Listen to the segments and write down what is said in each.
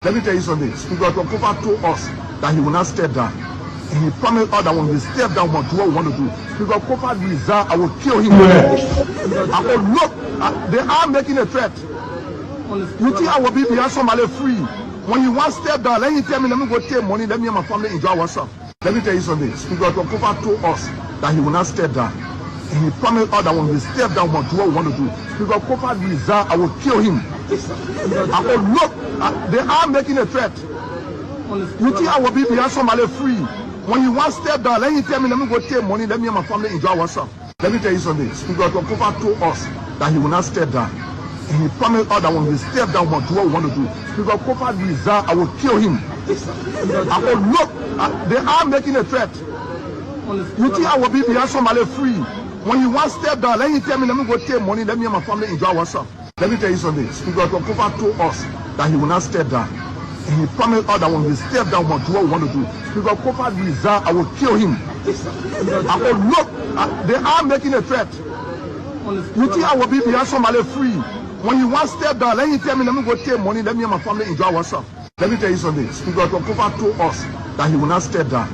Let me tell you something. Because Prophet told us that he will not step down. And he promised us that when we step down, what we want to do. Because Prophet reserved, I will kill him. I will look. They are making a threat. You think I will be behind somebody free? When you want step down, let me tell me, let me go take money, let me and my family enjoy ourselves. Let me tell you something. Because Prophet told us that he will not step down. And he promised us that when we step down, what we want to do. Because Prophet reserved, I will kill him. I will look. They are making a threat. You think I will be behind somebody free? When you want step down, let me tell me, let me go take money, let me and my family enjoy ourselves. Let me tell you something. Because Prophet told us that he will not step down. And he promised us that when we step down, what we want to do. Because Prophet reserved, I will kill him. I will look. They are making a threat. You think I will be behind somebody free? When you want step down, let me tell me, let me go take money, let me and my family enjoy ourselves. Let me tell you something. Because Prophet told us that he will not step down. And he promised us that when we step down, what we want to do. Because Prophet reserved, I will kill him. I will look. They are making a threat. You think I will be behind somebody free? When you want step down, let me tell me, let me go take money, let me and my family enjoy ourselves. Let me tell you something. Because Prophet told us that he will not step down.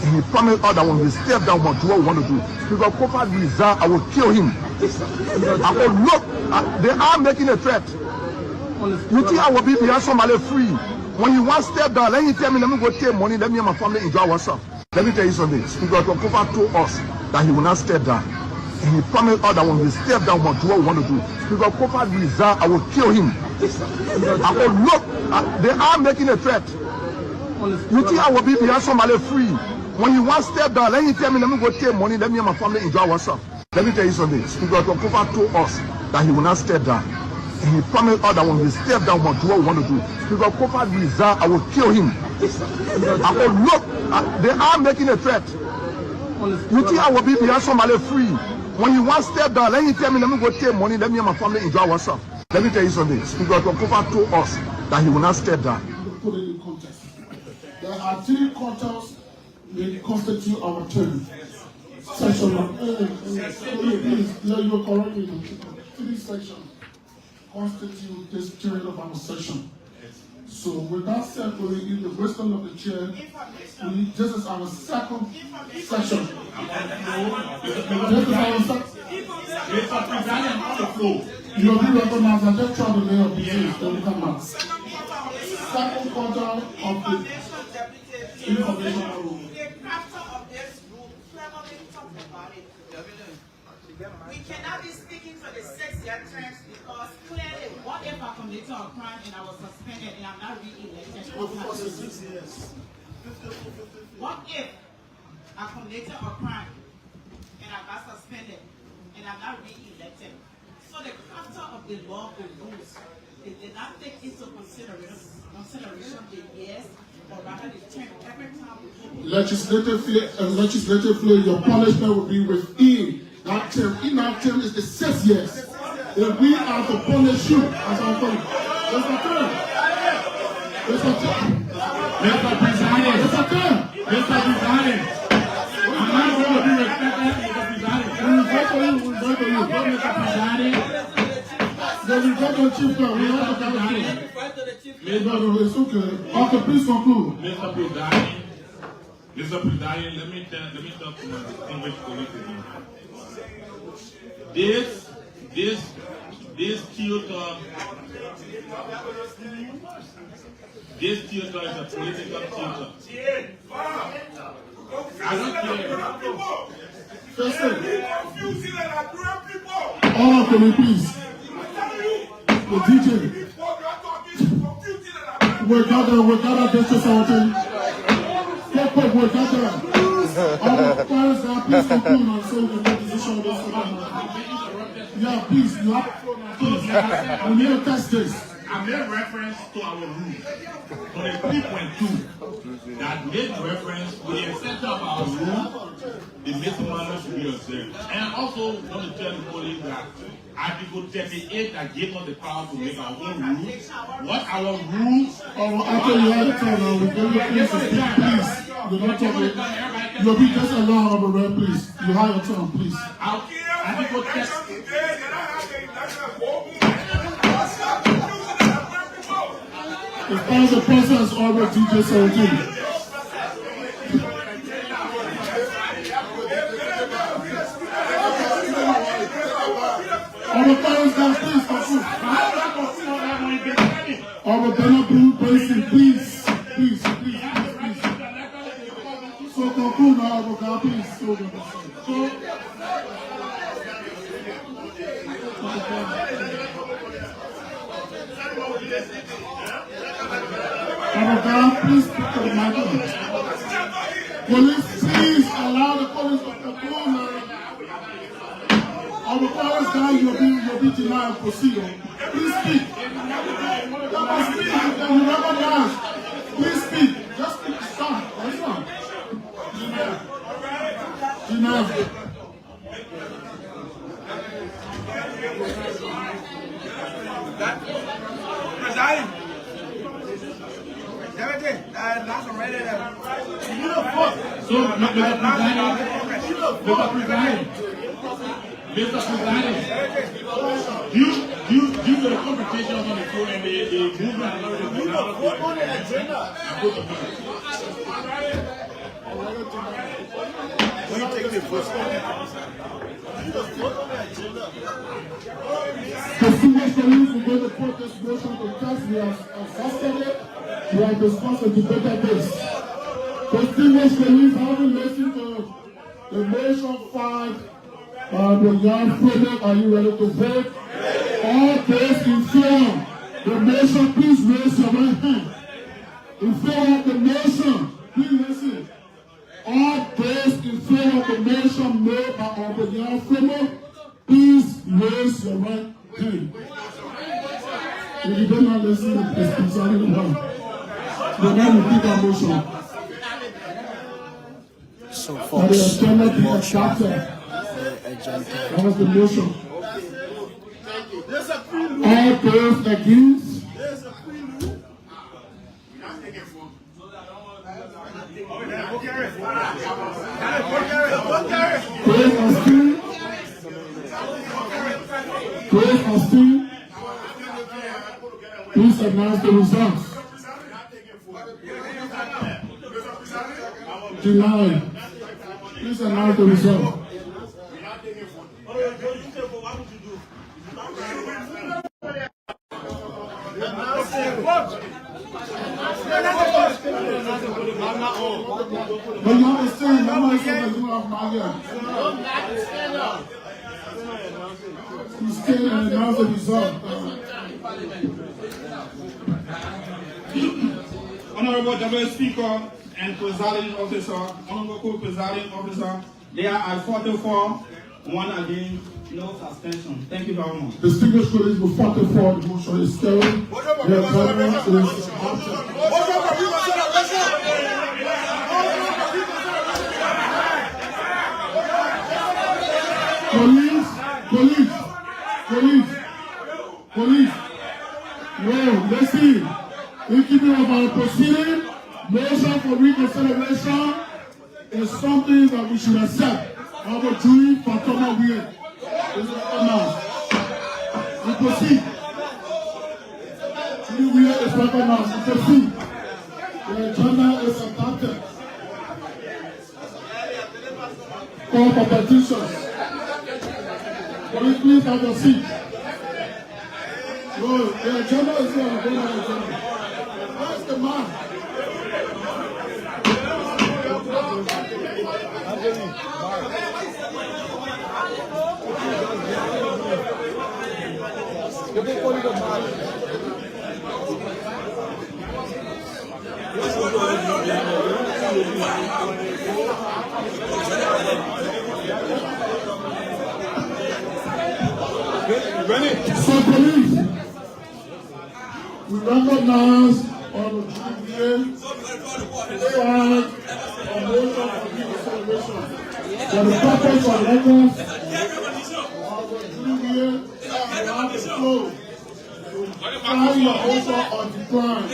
And he promised us that when we step down, what we want to do. Because Prophet reserved, I will kill him. I will look. They are making a threat. You think I will be behind somebody free? When you want step down, let me tell me, let me go take money, let me and my family enjoy ourselves. Let me tell you something. Because Prophet told us that he will not step down. And he promised us that when we step down, what we want to do. Because Prophet reserved, I will kill him. I will look. They are making a threat. You think I will be behind somebody free? When you want step down, let me tell me, let me go take money, let me and my family enjoy ourselves. Let me tell you something. Because Prophet told us that he will not step down. And he promised us that when we step down, what we want to do. Because Prophet reserved, I will kill him. I will look. They are making a threat. You think I will be behind somebody free? When you want step down, let me tell me, let me go take money, let me and my family enjoy ourselves. Let me tell you something. Because Prophet told us that he will not step down. Put it in context. There are three quarters that constitute our term. Section 1. Please, you are correct. 3 sections constitute this period of our session. So with that said, in the wisdom of the chair, this is our second session. You will be recognized. I just try to lay up the case, then we come back. Second quarter of the information room. We cannot be speaking for the 6-year terms because clearly, what if I committed a crime and I was suspended and I'm not re-elected? What if I committed a crime and I got suspended and I'm not re-elected? So the character of the law or rules, they did not take into consideration the years or rather the term every time we legislatively, your punishment will be within that term. In that term is the 6 years. If we are to punish you, as I'm calling, it's a term. It's a term. Mr. President. It's a term. Mr. President. I'm not going to be respected, Mr. President. We will go for you. We will go for you. Mr. President. Then we go to the chief guard. We have to come to you. It's okay. Okay, please conclude. Mr. President. Mr. President, let me talk to my distinguished colleagues again. This theater is a political theater. I don't care. All of them, please. The DJ. We gather this to something. We gather. All the parents that please conclude and say the decision of this. Yeah, please, you have please. We need to test this. I made reference to our rule on the 3.2 that made reference to the exception of our rule, the misdemeanor should be observed. And also want to tell the police that Article 38 that gave us the power to make our own rules. What our rules After you have time, we give you please to speak, please. You're not talking. You'll be just along on the red, please. You have your turn, please. Article 38. The sponsor person is always DJ 17. Our parents can please conclude. Our Bernard Blue Basin, please. So conclude now, our God, please. Our God, please speak to the microphone. Police, please allow the police to conclude now. Our parents now you'll be denied procedure. Please speak. Let us speak and you never dance. Please speak. Just speak. Stop. That's fine. Denied. Presiding. Everything. That's already there. So, Mr. President, due to the complications on the phone and the movement on the agenda. Distinguished colleagues, we go to put this motion to cast. We have exhausted it. We have discussed a debated this. Distinguished colleagues, having listened to the motion 5, the young framework, are you ready to vote? All those in favor the motion, please raise your right hand. In favor of the motion, please listen. All those in favor of the motion made by the young framework, please raise your right hand. If you do not listen, it's concerning the one. The one who did that motion. So And the folks, agenda be adopted. That was the motion. All those against? Those abstain? Those abstain? Please announce the results. Denied. Please announce the result. But you understand, Mama is going to do off my ear. You stand and announce the result. Honorable Double Speaker and Presiding Officer, Honorable Co-Presiding Officer, they are at 44, 1 against, no suspension. Thank you very much. Distinguished colleagues, with 44, the motion is carried. The adjournment is adopted. Police. No, listen. In keeping of our proceeding, motion for reconsideration is something that we should accept. Our jury for Thomas Weir is recognized. We proceed. Jury Weir is recognized. We proceed. The agenda is adopted. Call for petitions. Police, please have your seat. No, the agenda is here. Where's the man? So police, we recognize on the jury filed a motion for reconsideration for the purpose of records of the jury have the flow to file your motion on decline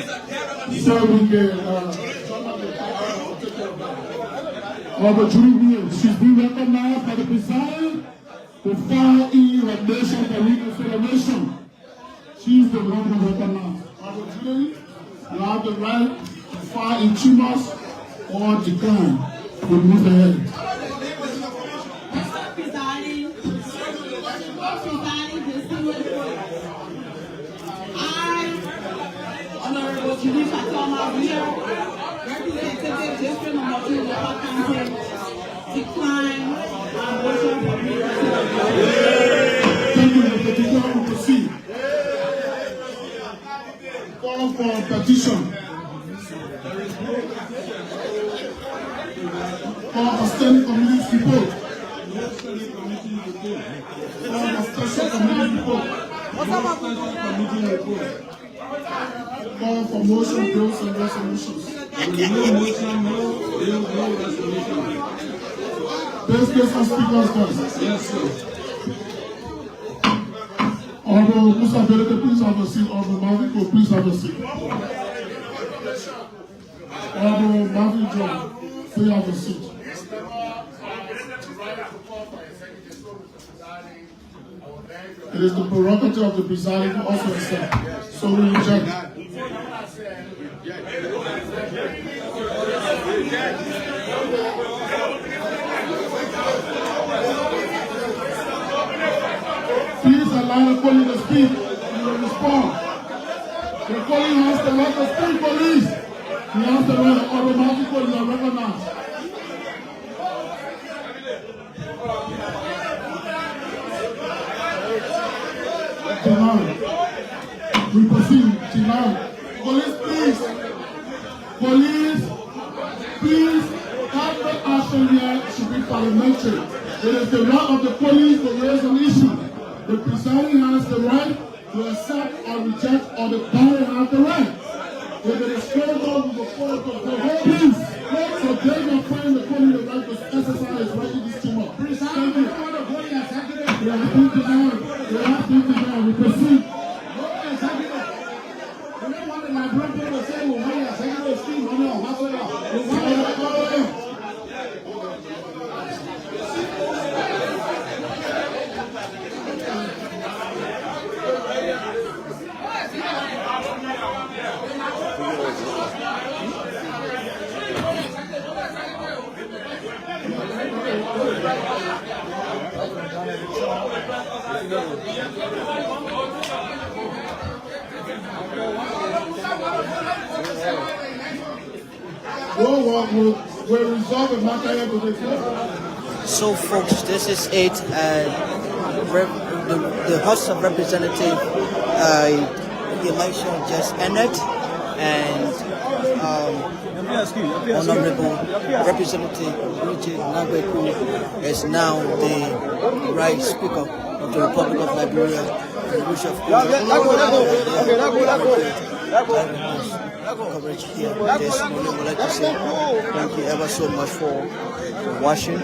so we can take care of that. Of the jury, she's been recognized by the president to file in a motion for reconsideration. She is the one who recognized. Our jury, You have the right to file in tumors or decline to move ahead. Mr. Presiding, distinguished Honorable Judy Fatoma here, Representative District Number 2 Local Council, decline our motion for reconsideration. Thank you, Mr. Speaker. We proceed. Call for petition. Call for standing committee's report. Call for special committee report. Call for motion, bills, and resolutions. Best case on speaker's desk. Yes, sir. Honorable Musa Belete, please have a seat. Honorable Marvin, please have a seat. Honorable Marvin John, please have a seat. It is the prerogative of the presiding to also accept. So we reject. Please allow the police to speak and will respond. The police has the right to speak, police. He has the right to automatically you are recognized. Tonight, we proceed. Tonight, police, please. Police, please. Every action here should be parliamentary. It is the right of the police to raise an issue. The presiding has the right to accept or reject, or the party has the right. If it is called on, we will call it to the please. So they will find the police the right to exercise his right in this chamber. Thank you. We are happy to now. We are happy to now. We proceed. We'll resolve the matter here today. So, folks, this is it. The House of Representatives election just ended, and Honorable Representative Richard Nagbeku is now the right Speaker of the Republic of Liberia. Coverage here this morning. I would like to say thank you ever so much for watching.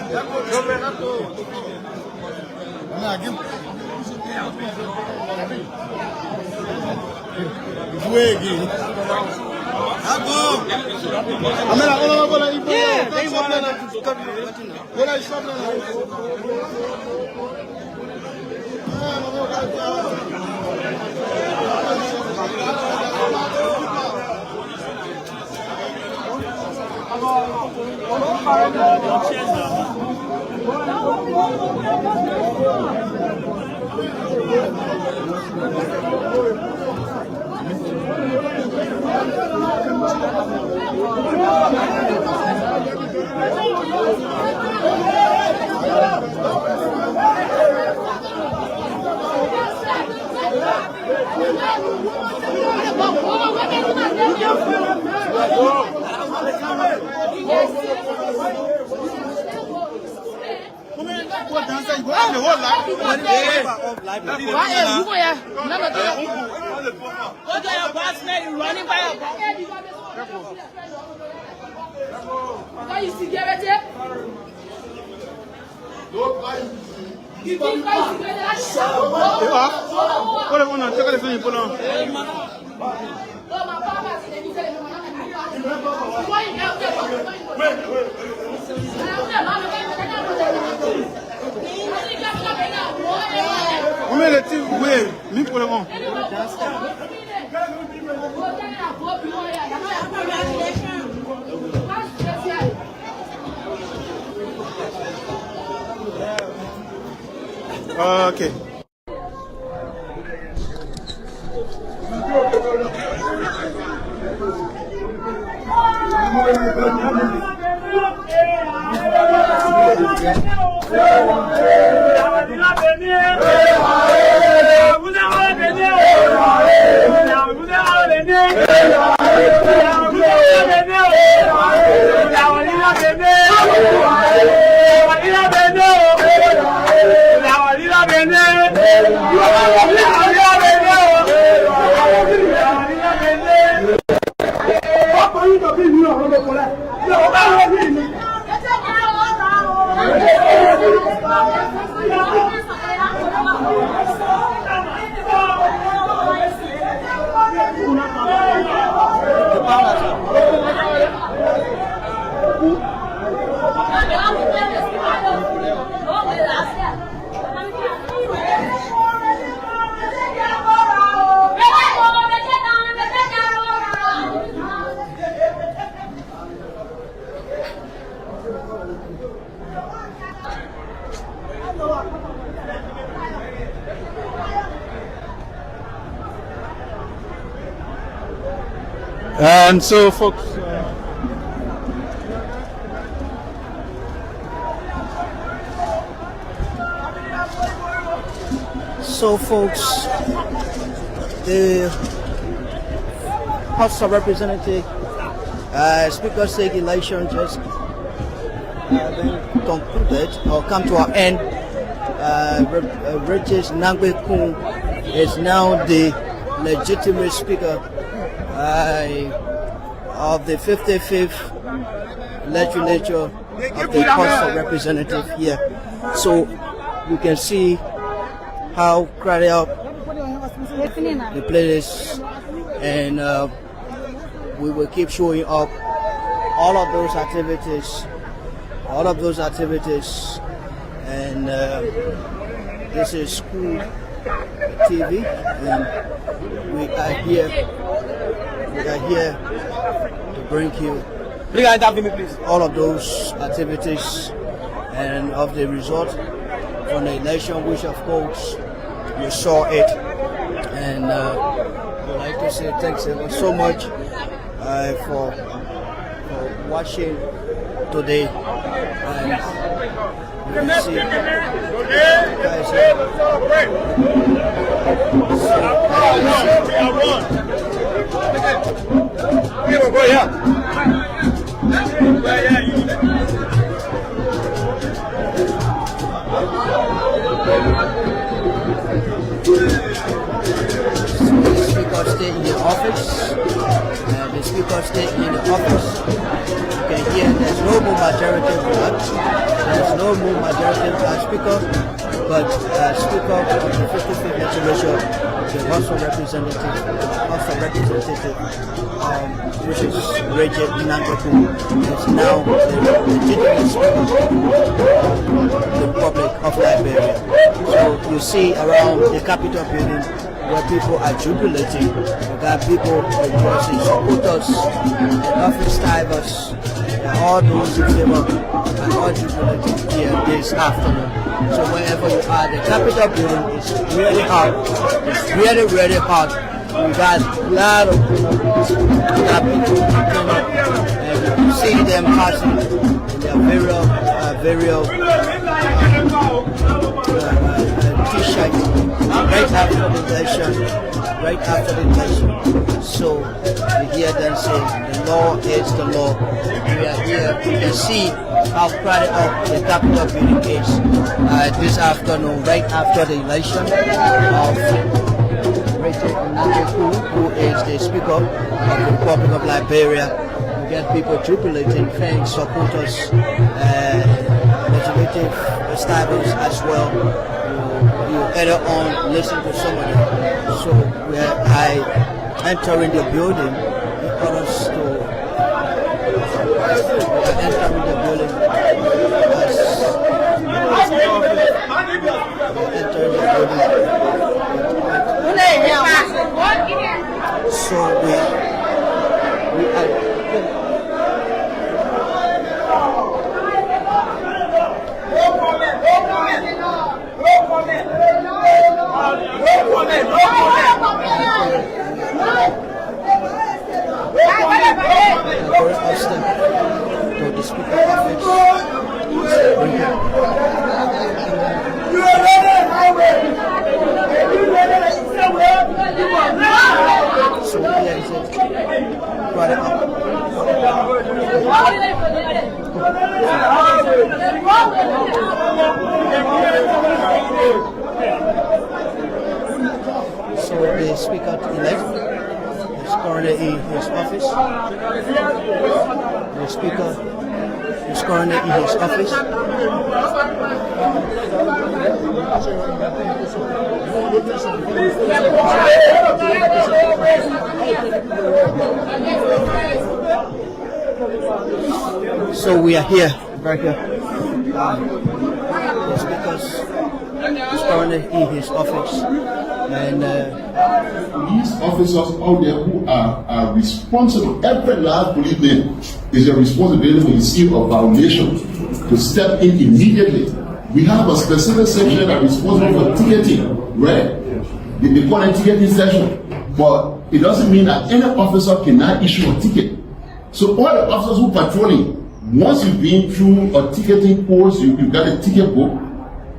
Okay. And so, folks, the House of Representatives Speaker's Sake election just been concluded or come to an end. Regis Nangbe-Kun is now the legitimate Speaker of the 55th legislature of the House of Representatives here. So you can see how crowded up the place is, and we will keep showing up all of those activities, and this is School TV, and we are here to bring you all of those activities and of the result from the election, which of course you saw it, and I'd like to say thanks so much for watching today, and you can see guys stay in the office. The speaker stay in the office. You can hear there's no more majority black. There's no more majority black speaker, but Speaker of the 55th legislature, the House of Representatives, which is Regis Nangbe-Kun, is now the legitimate Speaker of the Republic of Liberia. So you see around the Capitol building where people are jubilating. We got people rejoicing, supporters, office divers, and all those in favor and all jubilating here this afternoon. So wherever you are, the Capitol building is really hot. It's really hot. We got a lot of people, and you see them passing in their various t-shirt right after the election. So you hear them say, the law is the law. We are here. You can see how crowded up the Capitol building is this afternoon, right after the election of Regis Nangbe-Kun, who is the Speaker of the Republic of Liberia. We get people jubilating, fans, supporters, legislative staffers as well. You enter on, listen to somebody. So we are entering the building in order to entering the building so we are no comment. step to the Speaker office. So here is it. Brought it up. So the Speaker-elect is currently in his office. The Speaker is currently in his office. So we are here, right here. The Speaker is currently in his office. And police officers out there who are responsible, every last policeman is a responsibility for the scene of violation to step in immediately. We have a specific section that is responsible for ticketing, right? They call it ticketing section, but it doesn't mean that any officer cannot issue a ticket. So all the officers who patrolling, once you've been through a ticketing course, you got a ticket book,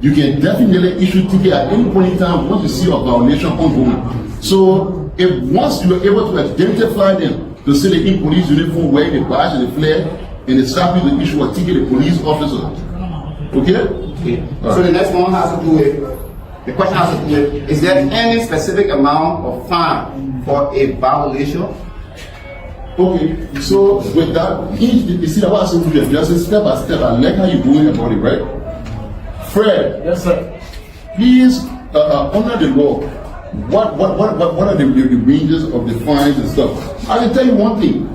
you can definitely issue ticket at any point in time once you see a violation ongoing. So if once you are able to identify them, to say they're in police uniform, wearing the badge and the flag, and they stop you to issue a ticket, a police officer. Okay? Okay. So the next one has to do with, the question has to do with, is there any specific amount of fine for a violation? Okay, so with that, you see that what I said to you, just step by step, I like how you're going about it, right? Fred. Yes, sir. Please, under the law, what are the ranges of the fines and stuff? I can tell you one thing.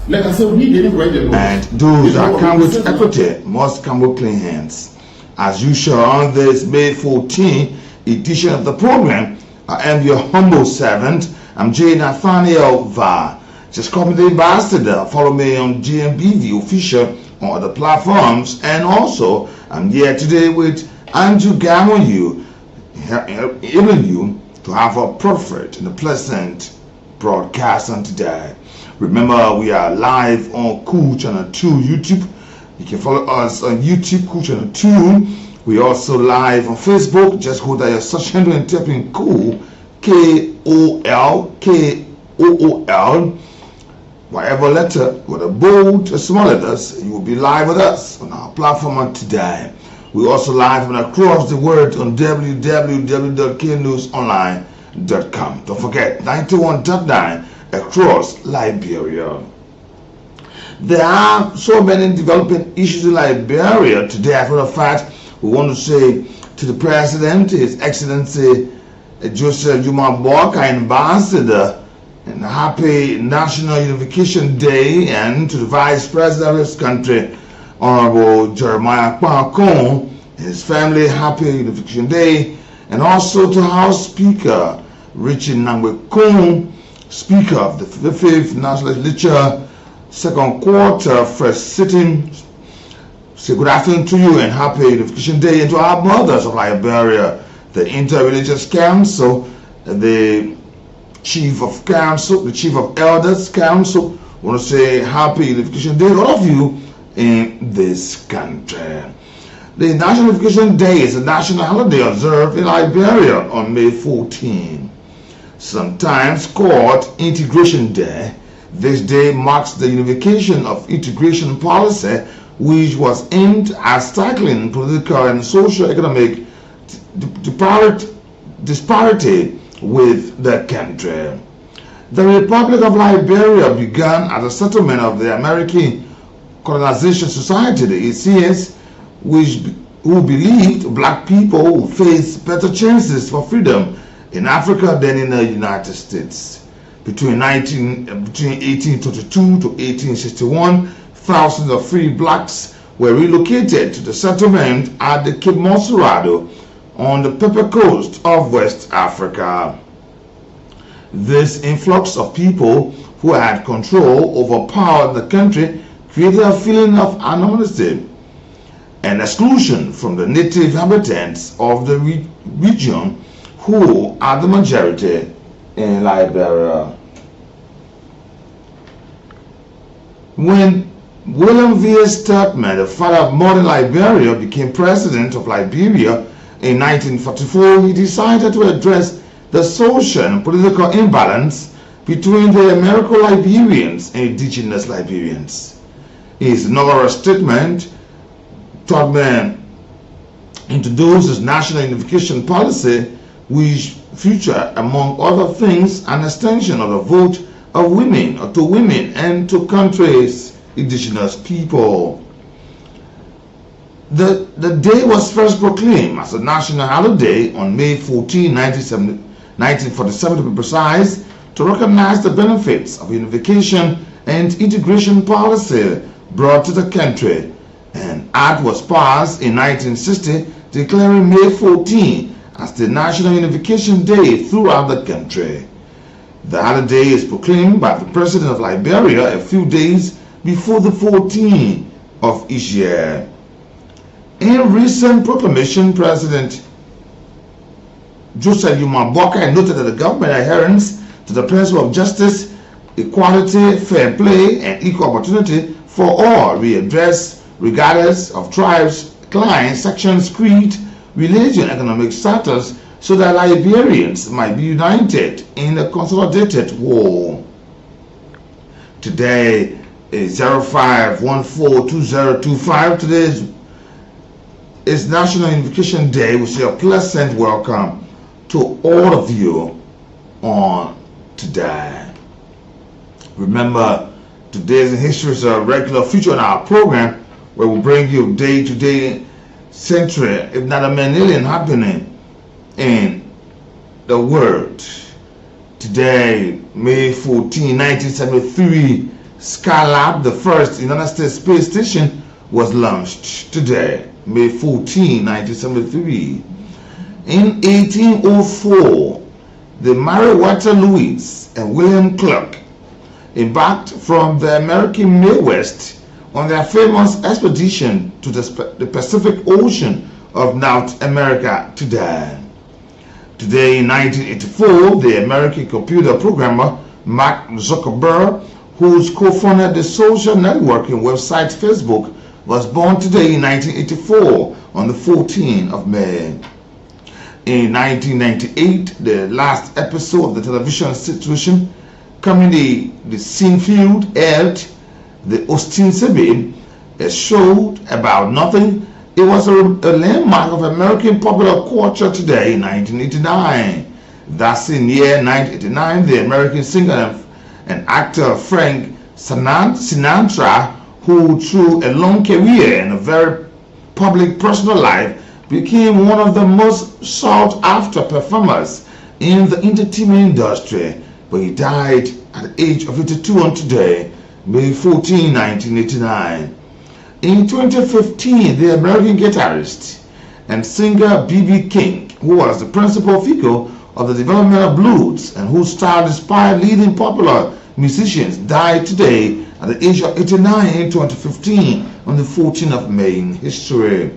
Like I said, we didn't write the law. And those that come with equity must come with clean hands. As usual, on this May 14 edition of the program, I am your humble servant. I'm J. Nathaniel Va. Just call me the ambassador. Follow me on GMBV official on other platforms. And also, I'm here today with Andrew Gamoyu, enabling you to have a perfect and a pleasant broadcast on today. Remember, we are live on Cool Channel 2 YouTube. You can follow us on YouTube, Cool Channel 2. We also live on Facebook. Just go to your search handle and type in Cool, KOOL. Whatever letter, whether bold or small letters, you will be live with us on our platform today. We're also live and across the world on www.knewsonline.com. Don't forget, 91.9 across Liberia. There are so many developing issues in Liberia today. As a matter of fact, we want to say to the President, His Excellency Joseph Juma Boakai, Ambassador, and happy National Unification Day, and to the Vice President of this country, Honorable Jeremiah Kpakon, and his family, happy Unification Day, and also to House Speaker Richard Nangwe-Kung, Speaker of the 5th National Legislature, second quarter, first sitting. Say good afternoon to you and happy Unification Day, and to our mothers of Liberia, the Inter-Religious Council, the Chief of Council, the Chief of Elders Council. I want to say happy Unification Day to all of you in this country. The National Unification Day is a national holiday observed in Liberia on May 14. Sometimes called Integration Day, this day marks the unification of integration policy, which was aimed at tackling political and socio-economic disparity with the country. The Republic of Liberia began as a settlement of the American Colonization Society, the ACS, who believed black people would face better chances for freedom in Africa than in the United States. Between 1822 to 1861, thousands of free blacks were relocated to the settlement at the Cape Monserrado on the Pepper Coast of West Africa. This influx of people who had control over power in the country created a feeling of anonymity and exclusion from the native inhabitants of the region, who are the majority in Liberia. When William V. Tubman, the father of modern Liberia, became president of Liberia in 1944, he decided to address the social and political imbalance between the American-Liberians and indigenous Liberians. In his inaugural statement, Tubman introduced his national unification policy, which featured, among other things, an extension of the vote of women to women and to country's indigenous people. The day was first proclaimed as a national holiday on May 14, 1947 to be precise, to recognize the benefits of unification and integration policy brought to the country. An act was passed in 1960 declaring May 14 as the National Unification Day throughout the country. The holiday is proclaimed by the President of Liberia a few days before the 14th of each year. In recent proclamation, President Joseph Boakai noted that the government adherence to the principle of justice, equality, fair play, and equal opportunity for all be addressed regardless of tribes, clans, sections, creed, religion, economic status, so that Liberians might be united in a consolidated war. Today is 05142025. Today is National Unification Day. We say a pleasant welcome to all of you on today. Remember, today's in history is a regular feature in our program where we bring you day-to-day century, if not a millennium, happening in the world. Today, May 14, 1973, Skylab, the first United States space station, was launched. Today, May 14, 1973. In 1804, the Meriwether Lewis and William Clark embarked from the American Midwest on their famous expedition to the Pacific Ocean of North America today. Today in 1984, the American computer programmer Mark Zuckerberg, who's co-founded the social networking website Facebook, was born today in 1984 on the 14th of May. In 1998, the last episode of the television situation, Comedy The Seinfeld, aired. The Austin Sabine, a show about nothing. It was a landmark of American popular culture today in 1989. That's in year 1989, the American singer and actor Frank Sinatra, who through a long career and a very public personal life, became one of the most sought after performers in the entertainment industry, but he died at the age of 82 on today, May 14, 1989. In 2015, the American guitarist and singer B.B. King, who was the principal figure of the development of blues and whose style inspired leading popular musicians, died today at the age of 89 in 2015 on the 14th of May in history.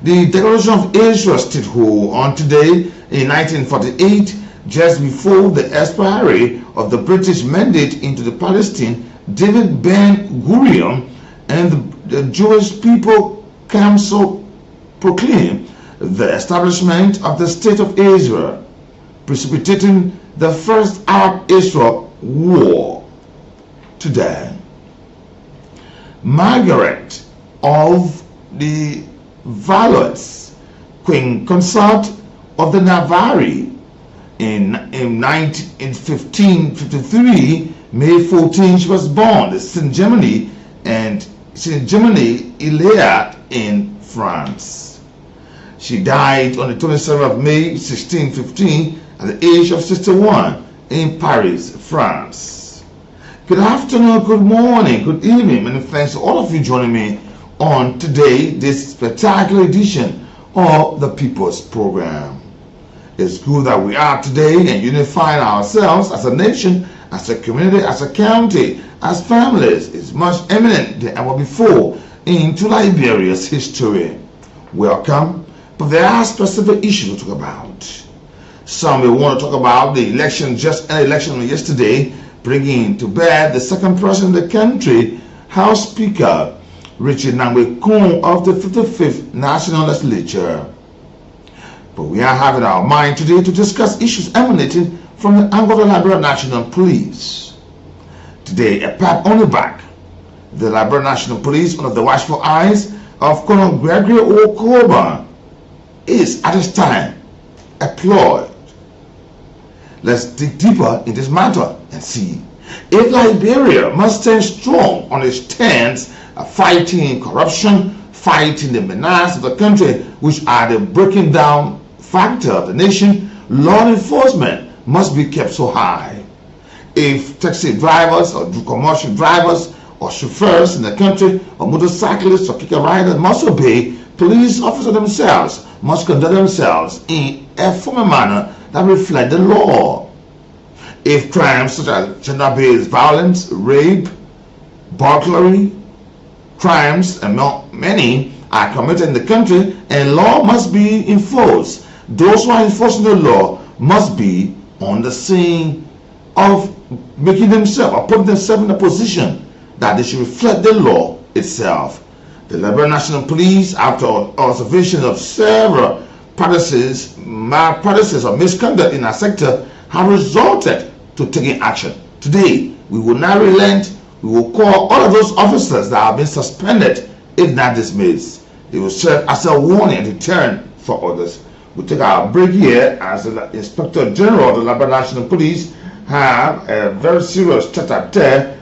The Declaration of Israel statehood on today in 1948, just before the expiry of the British mandate into the Palestine, David Ben-Gurion and the Jewish People Council proclaimed the establishment of the State of Israel, precipitating the first Arab-Israel war. Today, Margaret of the Valois, Queen Consort of the Navarre, in 1553, May 14, she was born in Saint-Germain and Saint-Germain-Iliad in France. She died on the 27th of May 1615 at the age of 61 in Paris, France. Good afternoon, good morning, good evening, many thanks to all of you joining me on today, this spectacular edition of the People's Program. It's good that we are today and unifying ourselves as a nation, as a community, as a county, as families is much eminent than ever before into Liberia's history. Welcome, but there are specific issues to talk about. Some may want to talk about the election, just an election yesterday, bringing to bear the second president of the country House Speaker Richard Nangbe-Kun of the 55th National Legislature. But we are having our mind today to discuss issues emanating from the angle of the Liberia National Police. Today, a pat on the back. The Liberia National Police, under the watchful eyes of Colonel Gregory Okoba, is at this time employed. Let's dig deeper in this matter and see if Liberia must stand strong on its stance of fighting corruption, fighting the menace of the country, which are the breaking down factor of the nation. Law enforcement must be kept so high. If taxi drivers or commercial drivers or chauffeurs in the country or motorcyclists or kicker riders must obey, police officers themselves must conduct themselves in a formal manner that reflect the law. If crimes such as gender-based violence, rape, burglary, crimes and many are committed in the country, and law must be enforced, those who are enforcing the law must be on the scene of making themselves or putting themselves in a position that they should reflect the law itself. The Liberia National Police, after observation of several malpractices or misconduct in our sector, have resulted to taking action. Today, we will not relent. We will call all of those officers that have been suspended, if not dismissed. They will serve as a warning and deterrent for others. We'll take our break here as the Inspector General of the Liberia National Police have a very serious tete-a-tete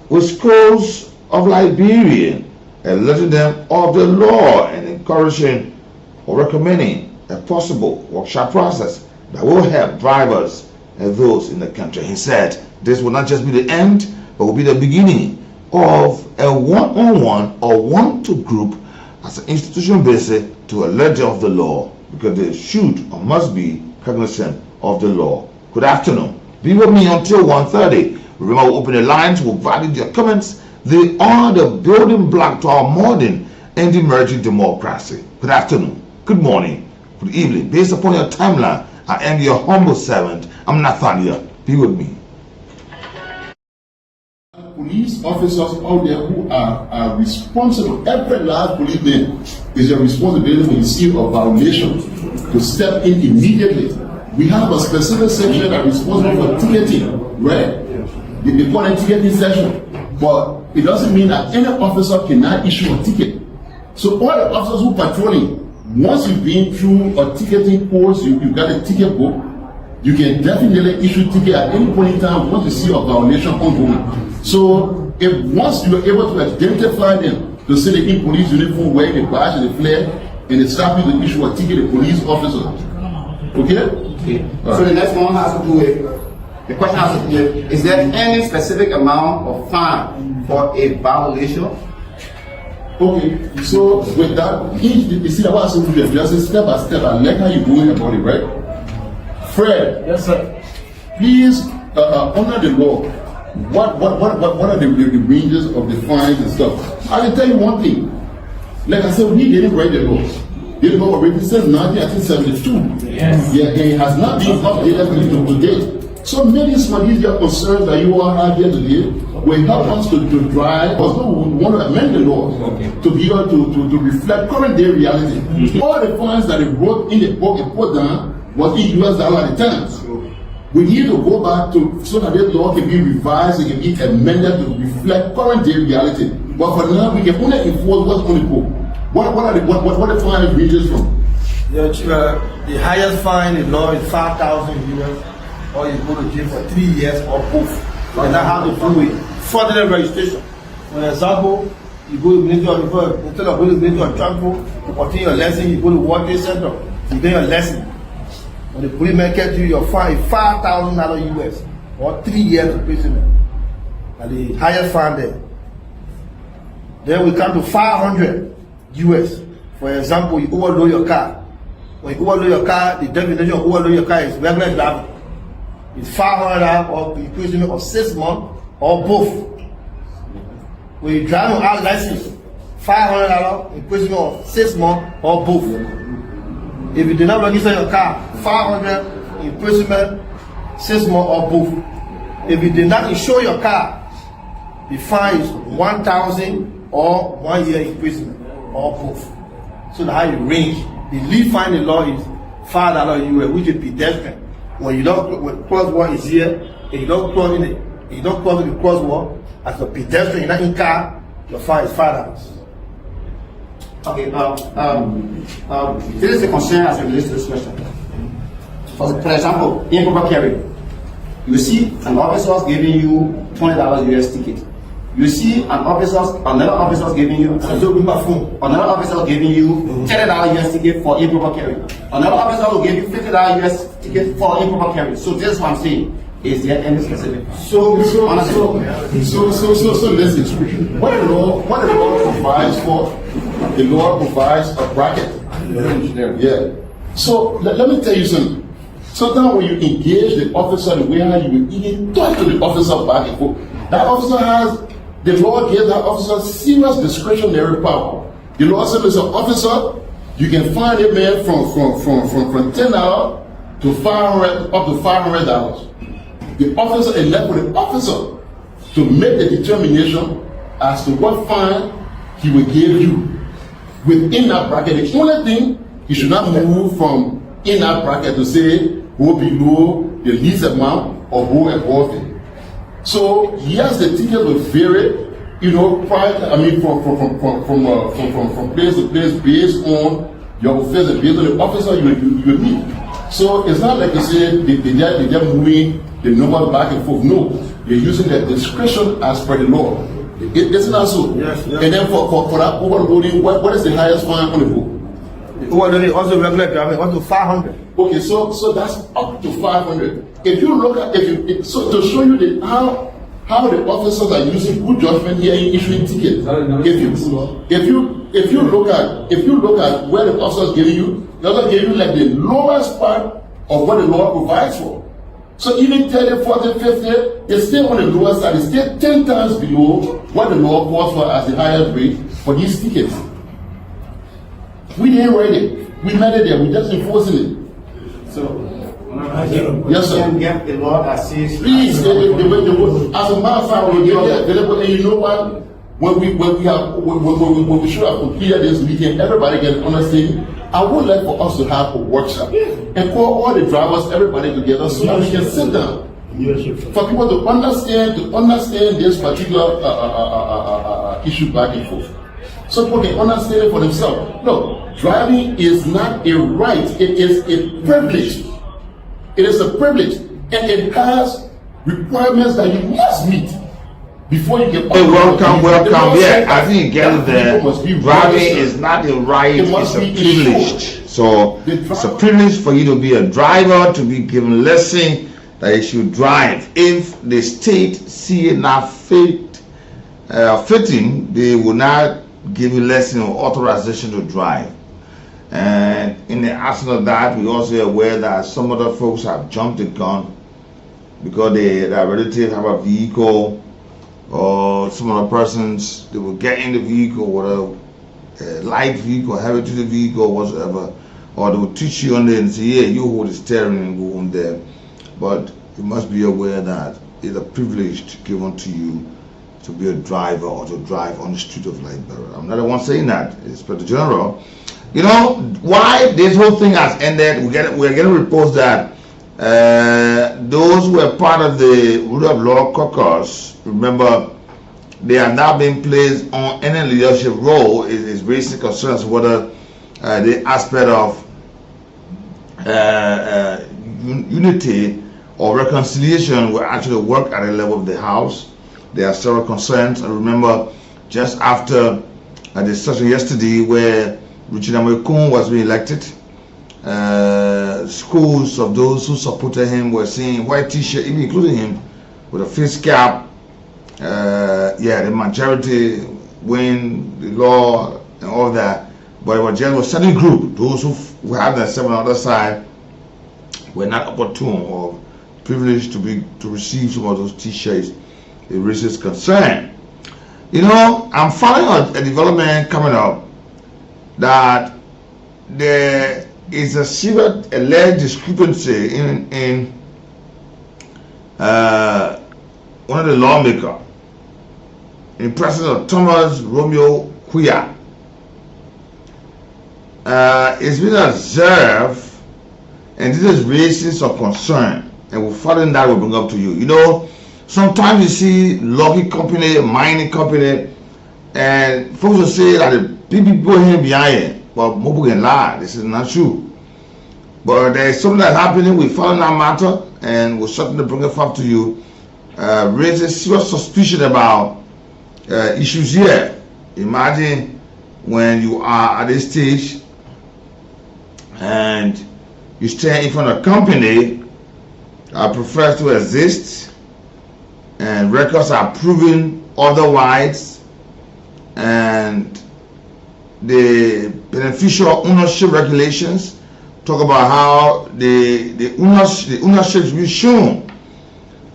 with schools of Liberia, alerting them of the law and encouraging or recommending a possible workshop process that will help drivers and those in the country. He said this will not just be the end, but will be the beginning of a one-on-one or one-to group as an institution basis to alert them of the law, because they should or must be cognizant of the law. Good afternoon. Be with me until 1:30. Remember, we'll open the lines, we'll value your comments. They are the building block to our modern and emerging democracy. Good afternoon, good morning, good evening. Based upon your timeline, I am your humble servant. I'm Nathaniel. Be with me. Police officers out there who are responsible, every large policeman is a responsibility when you see a violation to step in immediately. We have a specific section that is responsible for ticketing, right? They call it ticketing section, but it doesn't mean that any officer cannot issue a ticket. So all the officers who patrolling, once you've been through a ticketing course, you got a ticket book, you can definitely issue ticket at any point in time once you see a violation ongoing. So if once you are able to identify them, to say they in police uniform, wearing the badge and the flag, and they stop you to issue a ticket to police officer. Okay? Okay. So the next one has to do with, the question has to do with, is there any specific amount of fine for a violation? Okay, so with that, you see what I said to you, just step by step, I like how you're going about it, right? Fred. Yes, sir. Please, under the law, what are the ranges of the fines and stuff? I can tell you one thing. Like I said, we didn't write the laws. The law already since 1972. Yes. Yeah, and it has not been updated to date. So maybe some of these concerns that you all have here today will help us to drive. Also, we want to amend the law to be able to reflect current day reality. All the fines that they wrote in the book and put down was in US dollar at the time. We need to go back to so that this law can be revised, it can be amended to reflect current day reality. But for now, we can only enforce what's on the book. What are the fine ranges from? The highest fine in law is 5,000 US, or you go to jail for 3 years or both. And that has to do with fraudulent registration. For example, you go to Ministry of instead of going to Ministry of Transport to continue your lesson, you go to World Trade Center, you do your lesson. When the policeman catch you, your fine is $5,000 US or 3 years imprisonment. And the highest fine there. Then we come to 500 US. For example, you overload your car. When you overload your car, the definition of overload your car is regular driving. It's $500 or imprisonment of 6 months or both. When you drive without license, $500 imprisonment of 6 months or both. If you did not register your car, 500 imprisonment, 6 months or both. If you did not insure your car, the fine is 1,000 or 1 year imprisonment or both. So the high range. The lead fine in law is $5 US, which is pedestrian. When you don't crosswalk is here, and you don't cross in it, you don't cross in the crosswalk as a pedestrian, you're not in car, your fine is $5. Okay, this is a concern as it relates to this question. For example, improper carry. You see an officer giving you $20 US ticket. You see another officer giving you $30 US ticket for improper carry. Another officer will give you $50 US ticket for improper carry. So this is what I'm saying. Is there any specific? So listen. What the law provides for, the law provides a bracket. Yeah. So let me tell you something. So now when you engage the officer the way how you will even talk to the officer back and forth, that officer has, the law gives that officer serious discretionary power. The law says, as an officer, you can fine a man from $10 to $500 up to $500. The officer is left with the officer to make the determination as to what fine he will give you within that bracket. The only thing, he should not move from in that bracket to say go below the least amount or go above it. So yes, the ticket will vary, from place to place based on your offense and based on the officer you meet. So it's not like you say they're moving the number back and forth. No, they're using their discretion as per the law. Isn't that so? Yes. And then for that overloading, what is the highest fine on the book? Overloading also regular driving up to 500. Okay, so that's up to 500. If you look at to show you how the officers are using good judgment here in issuing tickets. If you look at where the officers giving you, the officers giving you like the lowest part of what the law provides for. So even 30, 40, 50, it's still on the lower side. It's still 10 times below what the law calls for as the highest rate for these tickets. We didn't write it. We made it there. We just enforcing it. So, yes, sir. Get the law that says. Please, as a matter of fact, we get that available. And you know what? When we should have completed this meeting, everybody get understanding. I would like for us to have a workshop and call all the drivers, everybody together, so that we can sit down. For people to understand this particular issue back and forth. So people can understand it for themselves. No, driving is not a right, it is a privilege. It is a privilege, and it has requirements that you must meet before you get. Hey, welcome. Yeah, I think you get it there. Driving is not a right, it's a privilege. So it's a privilege for you to be a driver, to be given lesson that you should drive. If the state see it not fitting, they will not give you lesson or authorization to drive. And in the absence of that, we also are aware that some other folks have jumped the gun because their relatives have a vehicle, or some other persons, they will get in the vehicle, whatever, a light vehicle, heavy duty vehicle, whatsoever, or they will teach you on there and say, yeah, you hold the steering and go on there. But you must be aware that it's a privilege given to you to be a driver or to drive on the street of Liberia. I'm not the one saying that, it's for the general. You know why this whole thing has ended? We're getting reports that those who were part of the Rule of Law Caucus, remember, they are now being placed on any leadership role. Is raising concerns whether the aspect of unity or reconciliation will actually work at the level of the House. There are several concerns. And remember, just after a discussion yesterday where Richard Amoyekun was being elected, schools of those who supported him were seeing white t-shirt, even including him, with a face cap. The majority win the law and all that. But it was just a certain group, those who have themselves on the other side, were not opportune or privileged to receive some of those t-shirts. It raises concern. You know, I'm following a development coming up that there is a severe alleged discrepancy in one of the lawmakers in the presence of Thomas Romeo Kuya. It's been observed, and this is raising some concern, and we'll follow that we'll bring up to you. You know, sometimes you see logging company, mining company, and folks will say that the big people here behind it, but people can lie. This is not true. But there is something that's happening. We follow that matter, and we'll certainly bring it up to you. Raises serious suspicion about issues here. Imagine when you are at this stage and you stand in front of a company that prefers to exist, and records are proving otherwise, and the beneficial ownership regulations talk about how the ownership should be shown.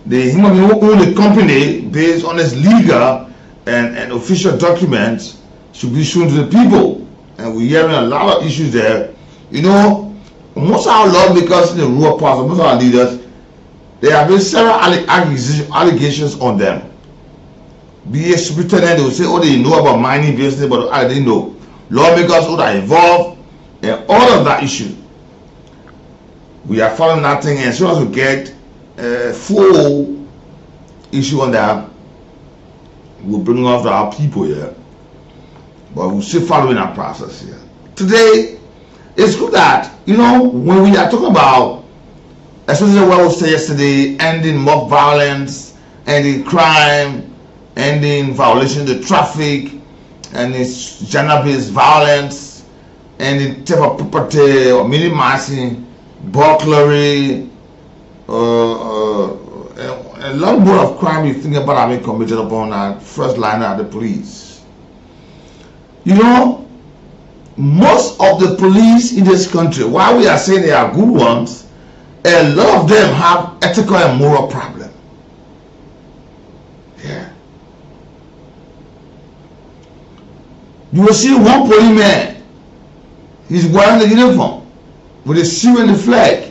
The human being who owns the company, based on its legal and official documents, should be shown to the people. And we're hearing a lot of issues there. You know, most of our lawmakers in the rural parts, most of our leaders, there have been several allegations on them. Be a superintendent, they will say, oh, they know about mining business, but I didn't know. Lawmakers who are involved in all of that issue. We are following that thing, and as soon as we get full issue on that, we'll bring off to our people here. But we're still following that process here. Today, it's good that, you know, when we are talking about, especially what we said yesterday, ending mob violence, ending crime, ending violation of the traffic, ending gender-based violence, ending theft of property or minimizing burglary, a lot more of crime you think about having committed upon that first line of the police. You know, most of the police in this country, while we are saying they are good ones, a lot of them have ethical and moral problems. Yeah. You will see one policeman, he's wearing the uniform with the seal and the flag.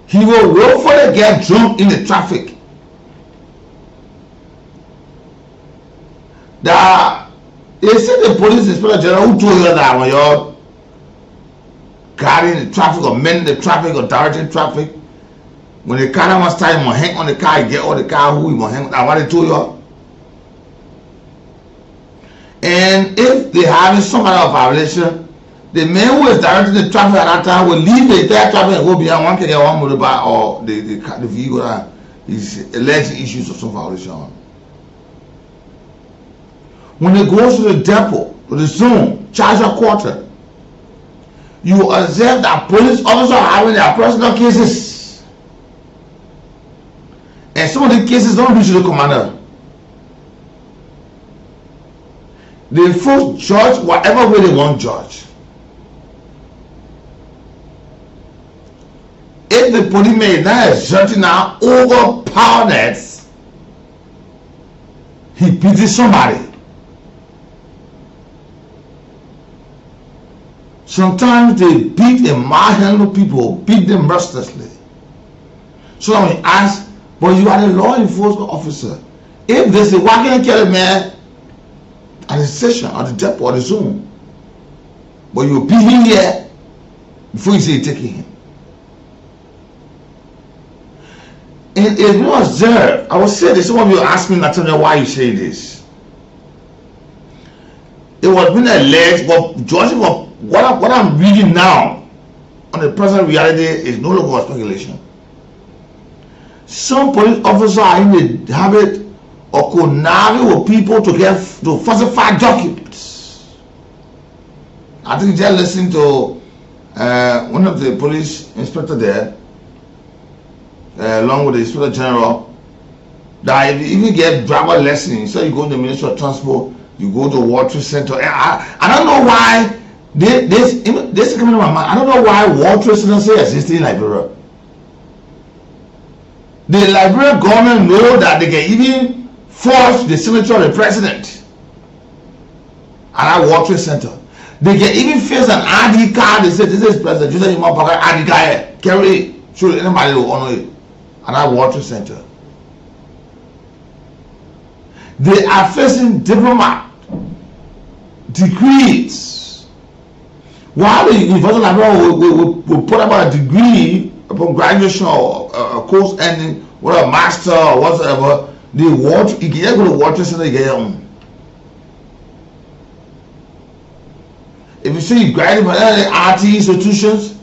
He will willfully get drunk in the traffic. They said the police inspector general who told you that when you're guarding the traffic or mending the traffic or directing traffic, when the car must start, you hang on the car, you get all the car who you hang on. That's what they told you. And if they have some kind of violation, the man who is directing the traffic at that time will leave the entire traffic and go behind one can get one motorbike or the vehicle that is alleged issues of some violation. When it goes to the depot, to the zone, charger quarter, you observe that police officers are having their personal cases. And some of the cases don't reach the commander. They force judge whatever way they want judge. If the policeman is not exerting now overpowerness, he pities somebody. Sometimes they beat and manhandle people, beat them mercilessly. So when we ask, but you are the law enforcement officer. If they say, why can't you kill a man at the station, at the depot, or the zone? But you beat him here before you say you're taking him. And if you observe, I will say this, some of you ask me, Nathaniel, why you say this. It was being alleged, but judging from what I'm reading now on the present reality is no longer speculation. Some police officers are in the habit of conniving with people to falsify documents. I think just listening to one of the police inspector there, along with the inspector general, that if you even get driver lessons, so you go to the Ministry of Transport, you go to World Trade Center. I don't know why this coming to my mind. I don't know why World Trade Center say exists in Liberia. The Liberian government know that they can even force the signature of the president at that World Trade Center. They can even face an ID card. They say this is President Joseph Imapaka ID card. Carry it. Show anybody will honor it at that World Trade Center. They are facing diplomat degrees. While the University of Liberia will put about a degree upon graduation or a course ending, what a master or whatever, they watch, you can go to water center, you get on. If you say you graduate from any RT institutions,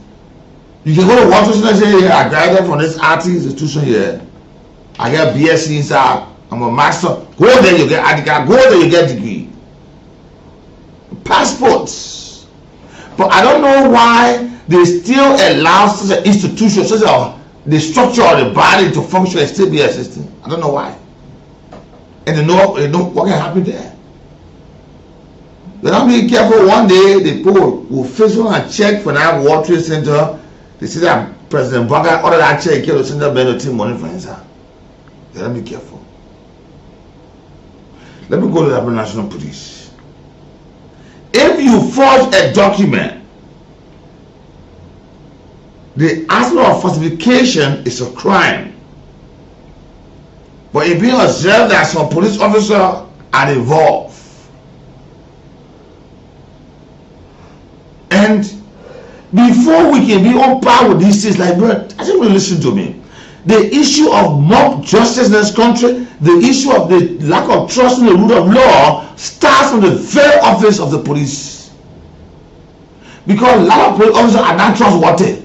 you can go to water center and say, hey, I graduated from this RT institution here. I get BSc inside, I'm a master. Go there, you get ID, go there, you get degree. Passports. But I don't know why they still allow such an institution, such a the structure of the body to function and still be existing. I don't know why. And they know what can happen there. They don't be careful. One day the people will face on and check for that World Trade Center. They see that President Baga ordered that check to send them no team money for himself. They don't be careful. Let me go to the National Police. If you forge a document, the aspect of falsification is a crime. But it being observed that some police officers are involved. And before we can be on par with these things, like, bro, I think you listen to me. The issue of mob justice in this country, the issue of the lack of trust in the rule of law starts from the very office of the police. Because a lot of police officers are not trustworthy.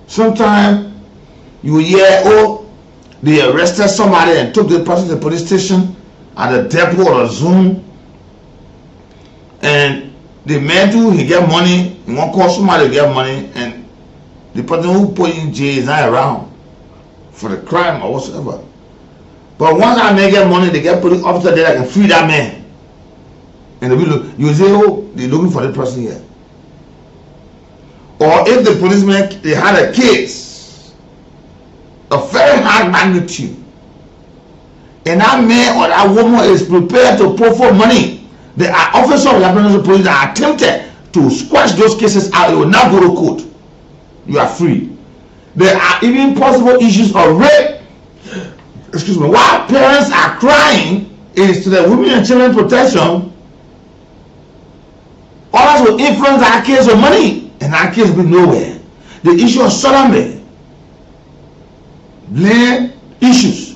Sometimes you hear, oh, they arrested somebody and took the person to the police station at the depot or a Zoom, and the man too, he get money, he won't call somebody to get money, and the person who put in jail is not around for the crime or whatsoever. But once that man get money, they get police officer there that can free that man. And they will look, you say, oh, they're looking for the person here. Or if the policeman, they had a case of very high magnitude, and that man or that woman is prepared to pay for money, the officer of the National Police that attempted to squash those cases out, you will not go to court. You are free. There are even possible issues of rape. Excuse me. While parents are crying, is to the Women and Children Protection. Others will influence our case with money. And our case will be nowhere. The issue of sodomy, land issues.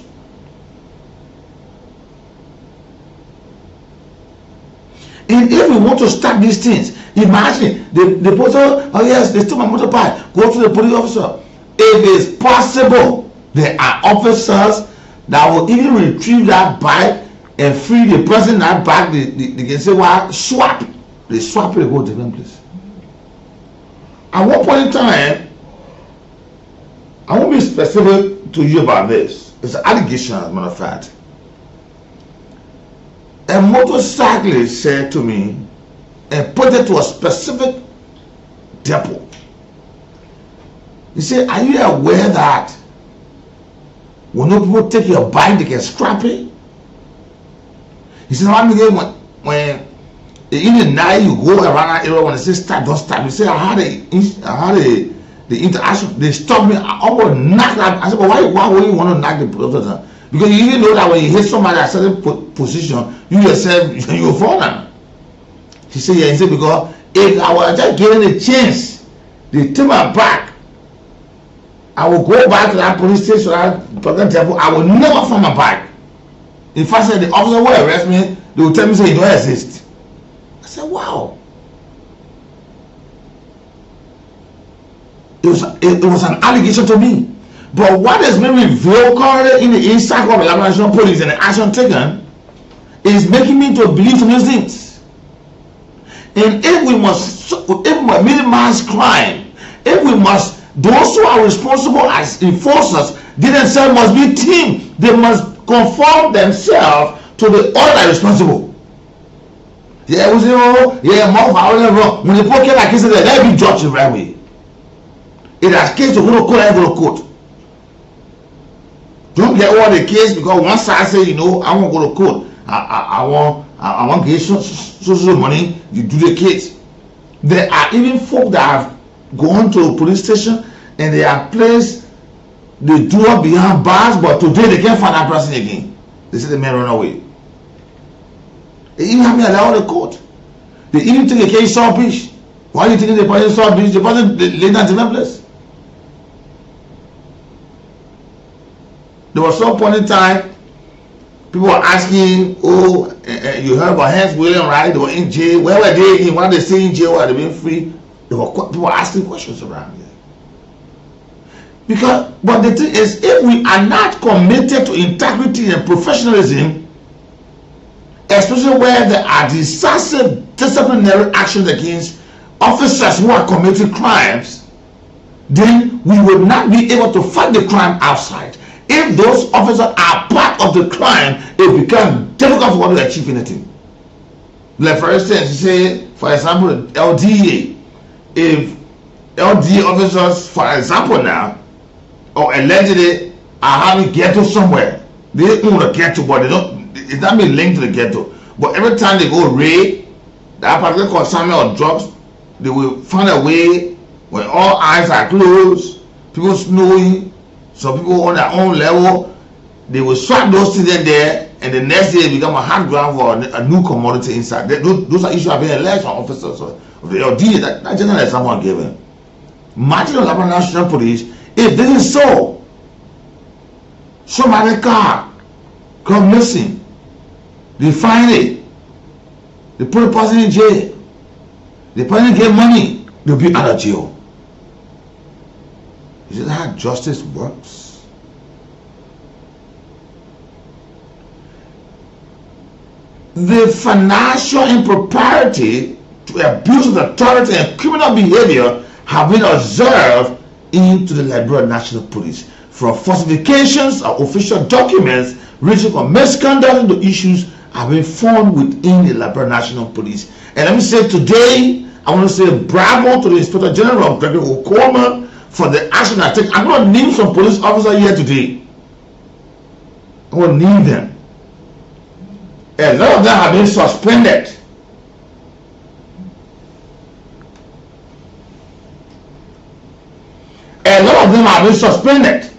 And if we want to start these things, imagine the person, oh yes, they stole my motorbike, go to the police officer. If it's possible, there are officers that will even retrieve that bike and free the person in that bike. They can say, well, swap. They swap it and go to different place. At one point in time, I won't be specific to you about this. It's an allegation, as a matter of fact. A motorcyclist said to me and pointed to a specific depot. He said, are you aware that when people take your bike, they can scrap it? He said, when in the night you go around that area, when they say stop, don't stop. You say, I had the interaction. They stopped me. I almost knocked that. I said, but why would you want to knock the person? Because you even know that when you hit somebody at a certain position, you yourself, you will fall down. He said, yeah. He said, because if I was just given a chance, they take my back, I will go back to that police station, I will never find my bike. If I said the officer will arrest me, they will tell me, say, you don't exist. I said, wow. It was an allegation to me. But what has been revealed currently in the inside of the National Police and the action taken is making me to believe in these things. And if we must minimize crime, if we must, those who are responsible as enforcers, they themselves must be team. They must conform themselves to the order responsible. Yeah, we say, oh, yeah, more violent. When the poor kid like this, they be judged the right way. It has case to go to court and go to court. Don't get all the case because one side say, you know, I won't go to court. I want to get social money. You do the case. There are even folk that have gone to a police station and they are placed they do up behind bars, but today they can't find that person again. They say the man run away. They even have me allow the court. They even take a case South Beach. Why are you taking the person South Beach? The person laid down to that place. There was some point in time, people were asking, oh, you heard about Hans William, right? They were in jail. Where were they in? Why did they stay in jail? Were they being free? People were asking questions around here. Because, but the thing is, if we are not committed to integrity and professionalism, especially where there are decisive disciplinary actions against officers who are committing crimes, then we will not be able to fight the crime outside. If those officers are part of the crime, it becomes difficult for them to achieve anything. Like for instance, you say, for example, LDA. If LDA officers, for example now, or allegedly are having ghetto somewhere, they own a ghetto, but they don't, it's not been linked to the ghetto. But every time they go raid, that particular consignment of drugs, they will find a way when all eyes are closed, people snowing, some people on their own level, they will swap those things in there, and the next day it become a hard ground for a new commodity inside. Those are issues have been alleged from officers of the LD. That general is someone given. Imagine the Labrador National Police, if this is so, somebody car come missing, they find it, they put the person in jail, the person get money, they'll be out of jail. Is that how justice works? The financial impropriety to abuse of authority and criminal behavior have been observed into the Liberia National Police, from falsifications of official documents ranging from misconduct into issues have been found within the Liberia National Police. And let me say today, I want to say bravo to the Inspector General Gregory Okoma for the action I take. I'm going to name some police officers here today. I'm going to name them. A lot of them have been suspended. A lot of them have been suspended.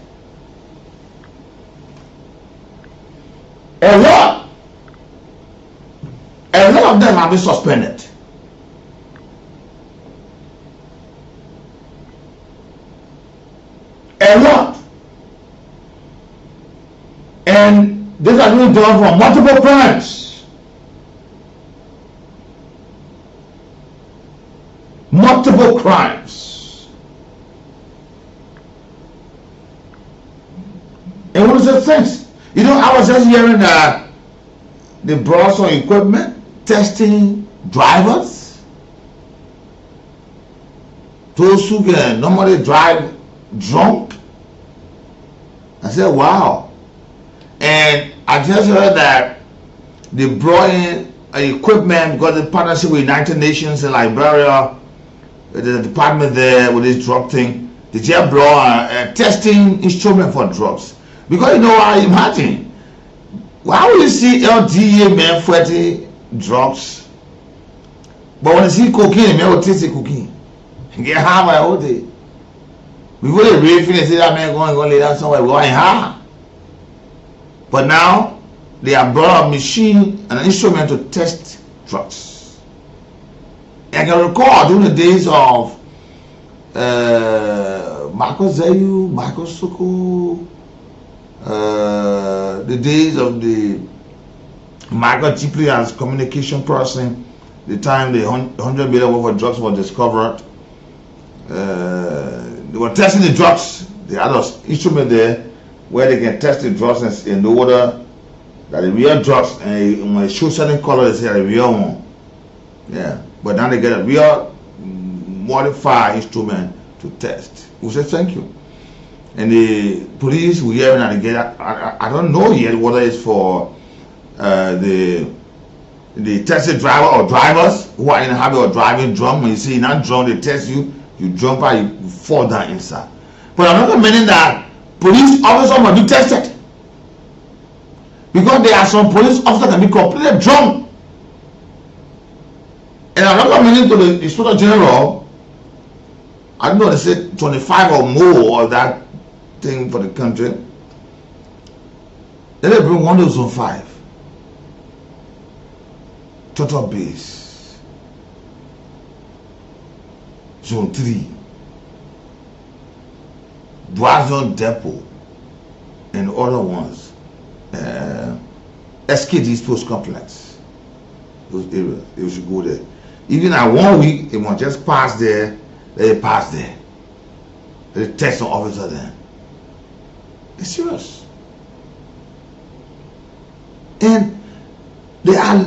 A lot of them have been suspended. A lot. And this has been done for multiple crimes. Multiple crimes. And what is the sense? You know, I was just hearing that they brought some equipment testing drivers. Those who can normally drive drunk. I said, wow. And I just heard that they brought in equipment because of the partnership with United Nations in Liberia, the department there with this drug thing. They just brought a testing instrument for drugs. Because you know, I imagine, why would you see LDA men fighting drugs? But when you see cocaine, men will taste the cocaine. And get high by all day. Before they really finish, say that man going to lay down somewhere, going high. But now, they have brought a machine and an instrument to test drugs. I can recall during the days of Marcus Zayu, Marcus Soko, the days of the Michael Chipley as communication person, the time the 100 million worth of drugs were discovered. They were testing the drugs. They had an instrument there where they can test the drugs in the order that the real drugs, and when it shows certain color, they say the real one. Yeah, but now they get a real modified instrument to test. We say thank you. And the police, we hear and again, I don't know yet whether it's for the tested driver or drivers who are in the habit of driving drunk. When you see not drunk, they test you, you jump out, you fall down inside. But I'm not meaning that police officers must be tested, because there are some police officers that can be completely drunk. And I'm not meaning to the Inspector General, I don't know, they said 25 or more of that thing for the country. Let it bring 1 to zone 5. Total base. Zone 3. Brazil Depot and other ones. SKD's Post Complex. Those areas. They should go there. Even at 1 week, they want just pass there, let it pass there. Let it test an officer there. It's serious. And they are,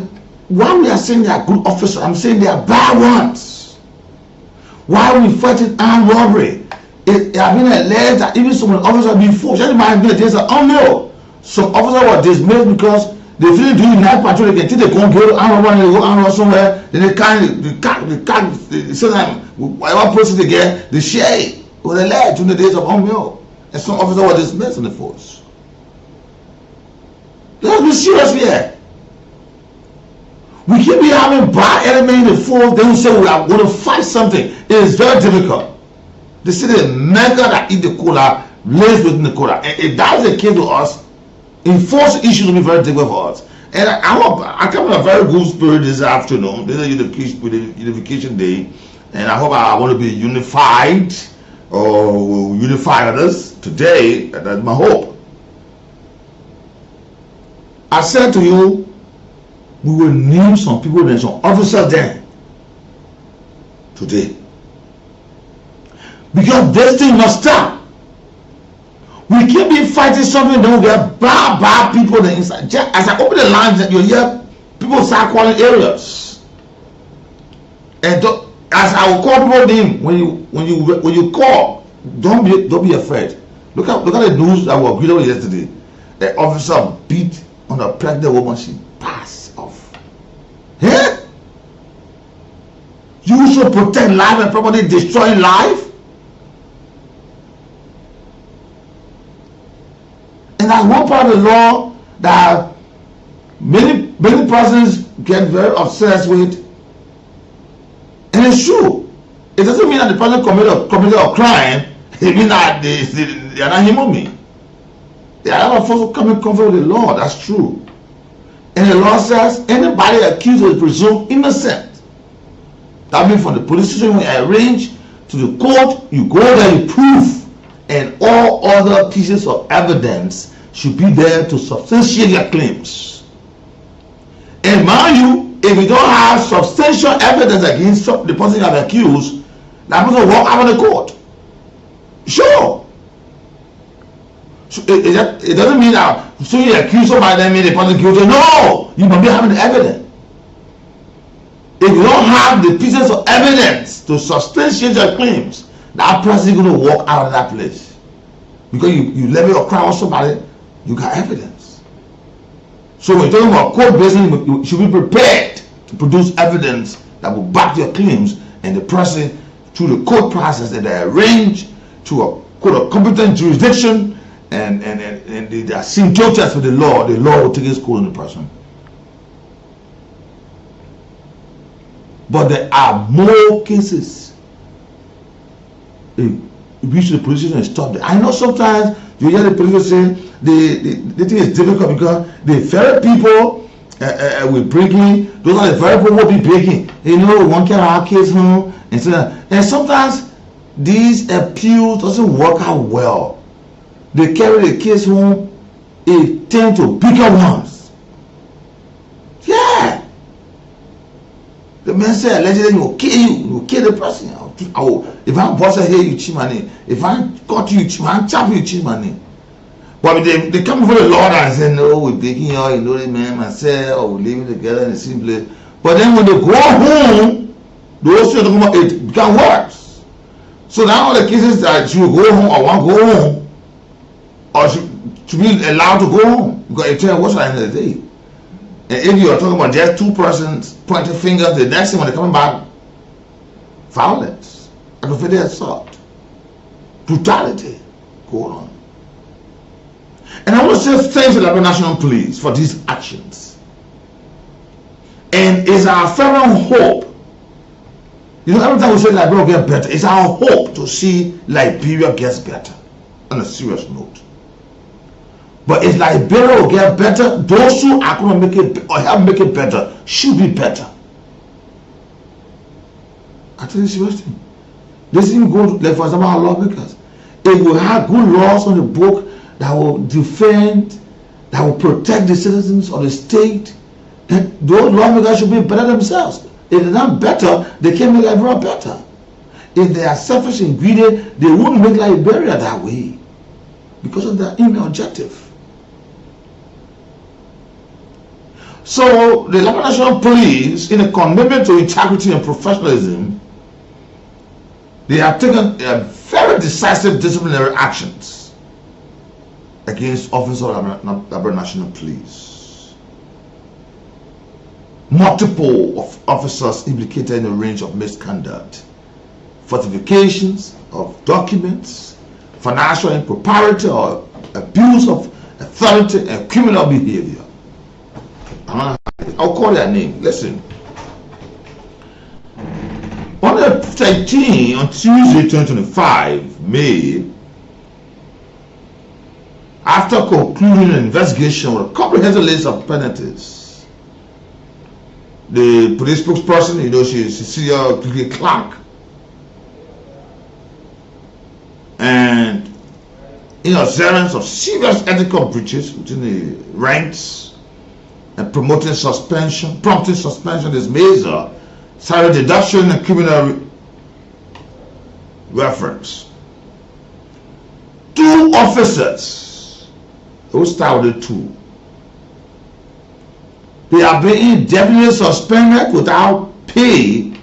why we are saying they are good officers, I'm saying they are bad ones. Why are we fighting armed robbery? It have been alleged that even some officers have been forced. Just might be there's an unknown. Some officers were dismissed because they feel doing night patrol. They can think they can't go to armed robbery, they go armed robbery somewhere. Then they say that whatever person they get, they share it. It was alleged in the days of Omeo. And some officers were dismissed in the force. Let's be serious here. We keep having bad enemy in the force, then we say we are going to fight something. It is very difficult. They say the mega that eat the cola lives within the cola. And if that is the case to us, enforcing issues will be very difficult for us. And I hope I come in a very good spirit this afternoon. This is a unification day. And I hope I want to be unified or unify others today. That's my hope. I said to you, we will name some people and some officers there today. Because this thing must stop. We keep be fighting something, then we get bad people on the inside. Just as I open the lines, you hear people start calling areas. And as I will call people name, when you call, don't be afraid. Look at the news that we agreed on yesterday. The officer beat on a pregnant woman, she passed off. Eh? You should protect life and property, destroying life. And that's one part of the law that many persons get very obsessed with. And it's true. It doesn't mean that the person committed a crime. It means that they are not human beings. They are not supposed to come in conflict with the law. That's true. And the law says anybody accused is presumed innocent. That means from the police station when you arrange to the court, you go there, you prove, and all other pieces of evidence should be there to substantiate your claims. And mind you, if you don't have substantial evidence against the person you have accused, that person will walk out of the court. Sure. So it doesn't mean that so you accuse somebody that means the person guilty. No, you must be having the evidence. If you don't have the pieces of evidence to substantiate your claims, that person is going to walk out of that place. Because you levy a crime on somebody, you got evidence. So when you're talking about court business, you should be prepared to produce evidence that will back your claims, and the person through the court process that they arrange to a court of competent jurisdiction and they are seen guilty as for the law will take its course on the person. But there are more cases. If you reach the police station and stop there. I know sometimes you hear the police say the thing is difficult because the very people will bring in, those are the very people who will be breaking. You know, one carry our case home and sometimes these appeals doesn't work out well. They carry the case home, it tend to bigger ones. Yeah. The man said allegedly will kill you, will kill the person. If I'm boss here, you cheat money. If I got you, man, chop you, cheat money. But they come before the Lord and say, no, we're breaking you, you know the man, myself, or we're living together in the same place. But then when they go home, those things it become worse. So now all the cases that you go home or want to go home, or to be allowed to go home, because you tell you what's at the end of the day. And if you are talking about just two persons pointing fingers, the next thing when they're coming back, violence, aggravated assault, brutality going on. And I want to say thanks to the National Police for these actions. And it's our fervent hope. You know, every time we say Liberia will get better, it's our hope to see Liberia gets better. on a serious note. But if Liberia will get better, those who are going to make it or help make it better should be better. I tell you seriously. This even go to, like for example, our lawmakers. If we have good laws on the book that will defend, that will protect the citizens of the state, then those lawmakers should be better themselves. If they're not better, they can't make Liberia better. If they are selfish and greedy, they won't make Liberia that way because of their aim and objective. So the Liberia National Police, in a commitment to integrity and professionalism, they have taken very decisive disciplinary actions against officers of the Liberia National Police. Multiple officers implicated in a range of misconduct, falsifications of documents, financial impropriety or abuse of authority and criminal behavior. I'll call their name. Listen. On the 13th, on Tuesday, 2025, May, after concluding an investigation with a comprehensive list of penalties, the police spokesperson, she is Cecilia Clark, and in observance of serious ethical breaches within the ranks and prompting suspension, dismissal, salary deduction, and criminal reference. 2 officers, who started 2, they are being indefinitely suspended without pay,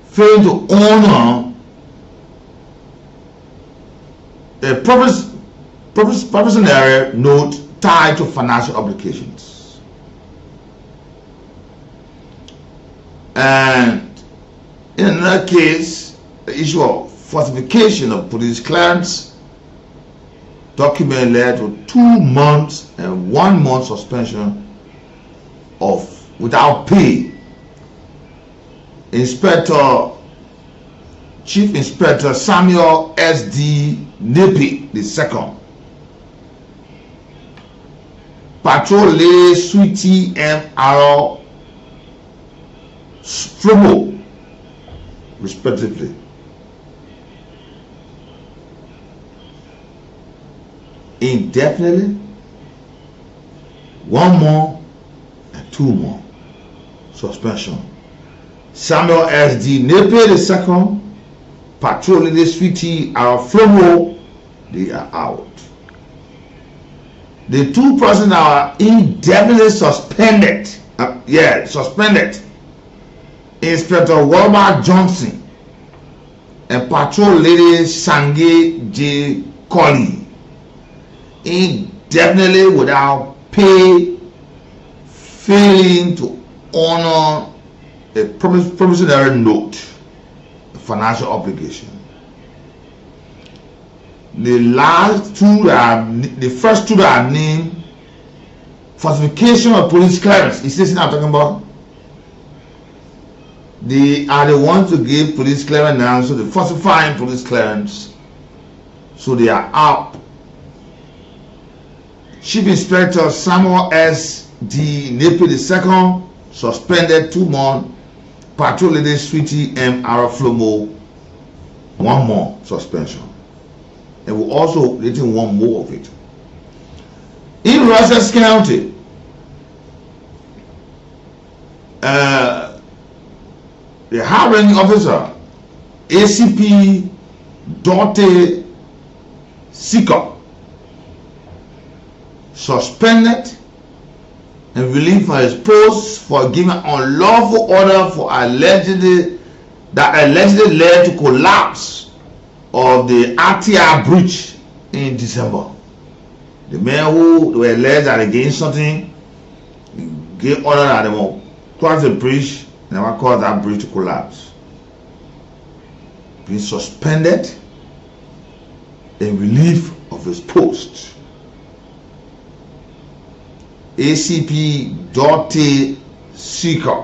failing to honor a provisionary note tied to financial obligations. And in another case, the issue of falsification of police clearance document led to 2 months and 1 month suspension without pay. Chief Inspector Samuel S.D. Nepe II, Patrol Lady Sweetie M.R. Flomo, respectively. Indefinitely, 1 more and 2 more suspension. Samuel S.D. Nepe II, Patrol Lady Sweetie R. Flomo, they are out. The 2 persons are indefinitely suspended. Suspended. Inspector Walmart Johnson and Patrol Lady Sange J. Colley, indefinitely without pay, failing to honor a promissory note, a financial obligation. The first 2 that are named, falsification of police clearance. Is this what I'm talking about? They are the ones to give police clearance now, so they're falsifying police clearance, so they are out. Chief Inspector Samuel S.D. Nepe II, suspended 2 months. Patrol Lady Sweetie M.R. Flomo, 1 more suspension. And we're also getting 1 more of it. In Rosses County, the high-ranking officer, ACP Dorte Seeker, suspended and relieved from his post for giving an unlawful order for allegedly led to collapse of the RTI breach in December. The men who were alleged that against something gave order that they will cross the breach, never caused that breach to collapse. Being suspended and relief of his post. ACP Dorte Seeker.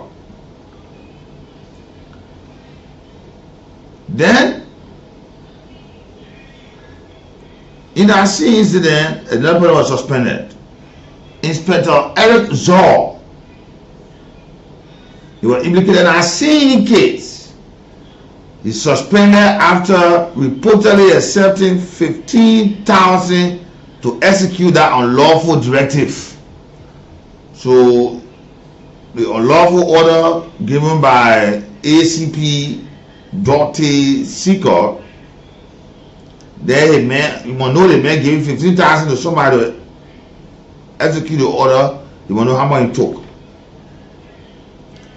Then In that same incident, another person was suspended. Inspector Eric Zor, he was implicated in a same case. He suspended after reportedly accepting 15,000 to execute that unlawful directive. So the unlawful order given by ACP Dorothy Seeker, there a man, you must know the man gave 15,000 to somebody to execute the order. You must know how much he took.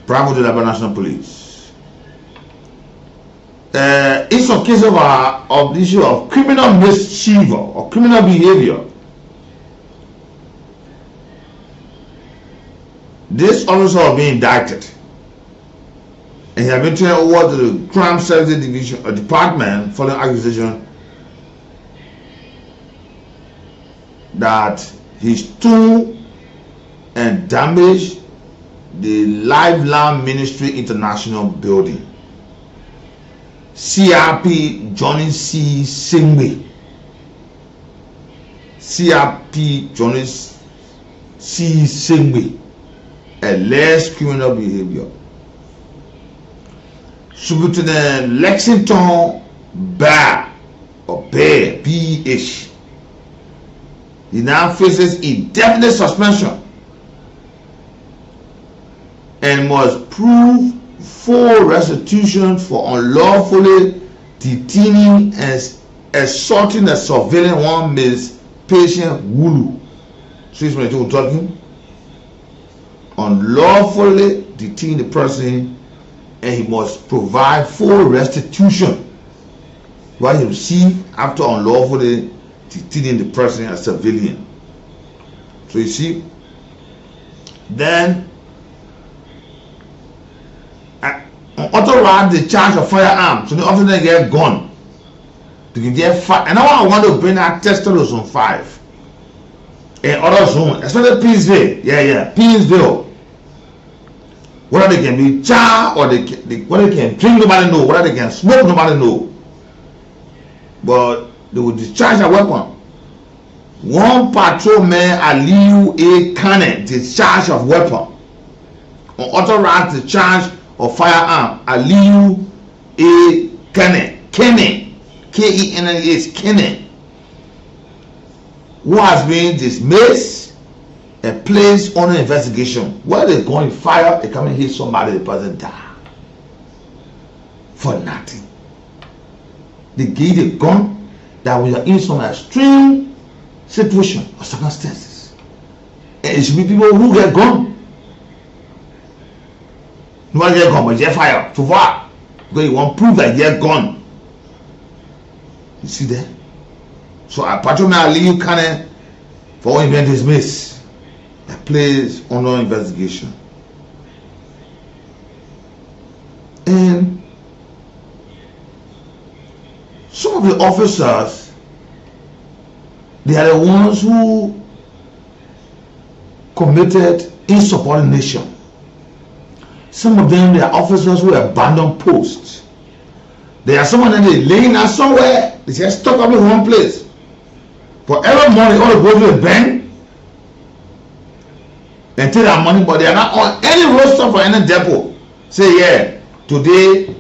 Bravo to the National Police. In some cases of the issue of criminal mischief or criminal behavior, this officer was being indicted, and he had been turned over to the Crime Services Division or Department following accusation that he stole and damaged the Lifeline Ministry International building. CRP Johnny C. Singwe. CRP Johnny C. Singwe. Alleged criminal behavior. Superintendent Lexington Bear or Bear, B-H. He now faces indefinite suspension and must prove full restitution for unlawfully detaining and assaulting a surveillance one Miss Patient Wulu. So we're talking unlawfully detain the person, and he must provide full restitution what he received after unlawfully detaining the person as a civilian. So you see, then authorized the charge of firearm, so the officer then get gun to get fire. And now I want to bring that test to zone 5 and other zone, especially Peaceville. Peaceville. Whether they can be charged or whether they can drink, nobody know. Whether they can smoke, nobody know. But they will discharge a weapon. One patrolman, Aliyu A. Kane, discharge of weapon. Unauthorized the charge of firearm, Aliyu A. Kane, K-E-N-N-E-S, Kane, who has been dismissed and placed under investigation. Where they going to fire, they come and hit somebody, the person die for nothing. They give the gun that we are in some extreme situation or circumstances, and it should be people who get gun. Nobody get gun, but get fire to what? Because you want proof that you get gun. You see there? So I patrolman Aliyu Kane for all event dismissed. That plays under investigation. And some of the officers, they are the ones who committed insubordination. Some of them, they are officers who abandoned posts. There are some of them, they laying out somewhere, they just stuck up in one place. For every morning, all they go to a bank and take their money, but they are not on any roster for any depot. Say, yeah, today,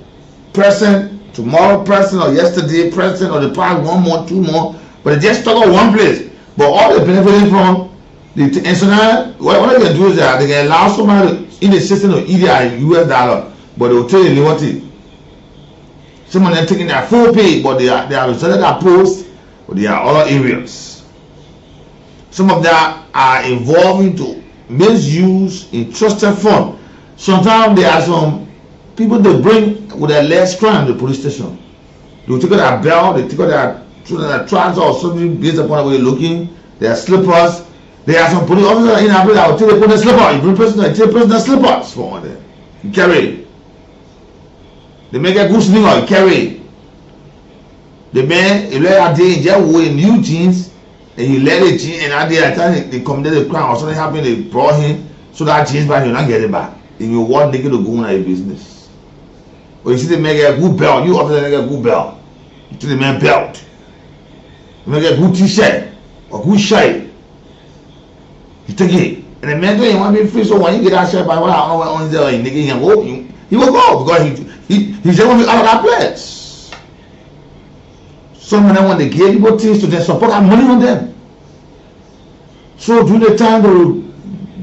present, tomorrow, present, or yesterday, present, or the past 1 month, 2 months, but they just stuck on one place. But all they're benefiting from, and so now, what they can do is that they can allow somebody in the system to eat their US dollar, but they will tell you liberty. Some of them taking their full pay, but they are reserved at posts, but they are other areas. Some of them are involved into misuse in trusted fund. Sometimes there are some people they bring with their less crime to the police station. They will take out their belt, they take out their trousers or something based upon the way they're looking, their slippers. There are some police officers in Africa that will take the slippers. You bring person, take personal slippers for them. You carry. They make a good slinger, you carry. The man, you let a day in jail with new jeans, and you let the jeans, and at the time they committed a crime or something happened, they brought him, so that jeans back, you'll not get it back. And you want naked to go on your business. Or you see they make a good belt, you officer make a good belt. You see the man belt. You may get a good t-shirt or good shirt. You take it. And the man doing want to be free, so when you get that shirt by what I don't know what on there, nigga, he will go because he's just going to be out of that place. Some of them when they give people things to them, support have money on them. So during the time they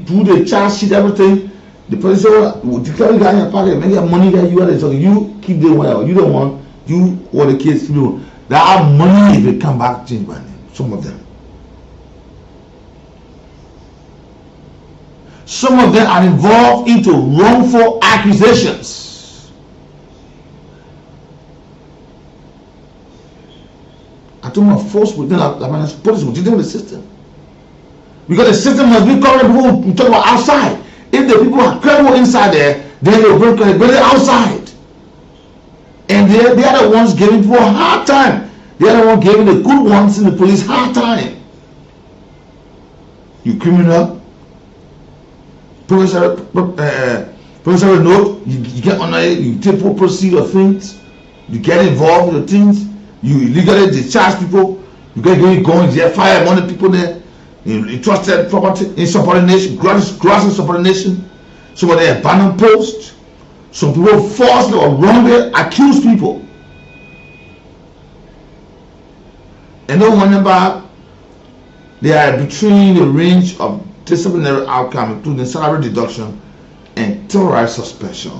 do the charge sheet, everything, the police say, well, we'll declare you guys in your pocket, make your money that you are so you keep doing whatever. You don't want, you or the kids to do. They have money if they come back change by name. Some of them. Some of them are involved into wrongful accusations. I told my force within the police within the system. Because the system must be covered before we talk about outside. If the people are credible inside there, then they will bring credibility outside. And they are the ones giving people a hard time. They are the ones giving the good ones in the police hard time. You criminal. Provincial note, you get on it, you take full proceed of things, you get involved with the things, you illegally discharge people, you get going, you fire money people there, you trusted property, insubordination, gross insubordination, some of them abandon posts, some people falsely or wrongly accuse people. And no one about they are between the range of disciplinary outcome, including salary deduction and temporary suspension.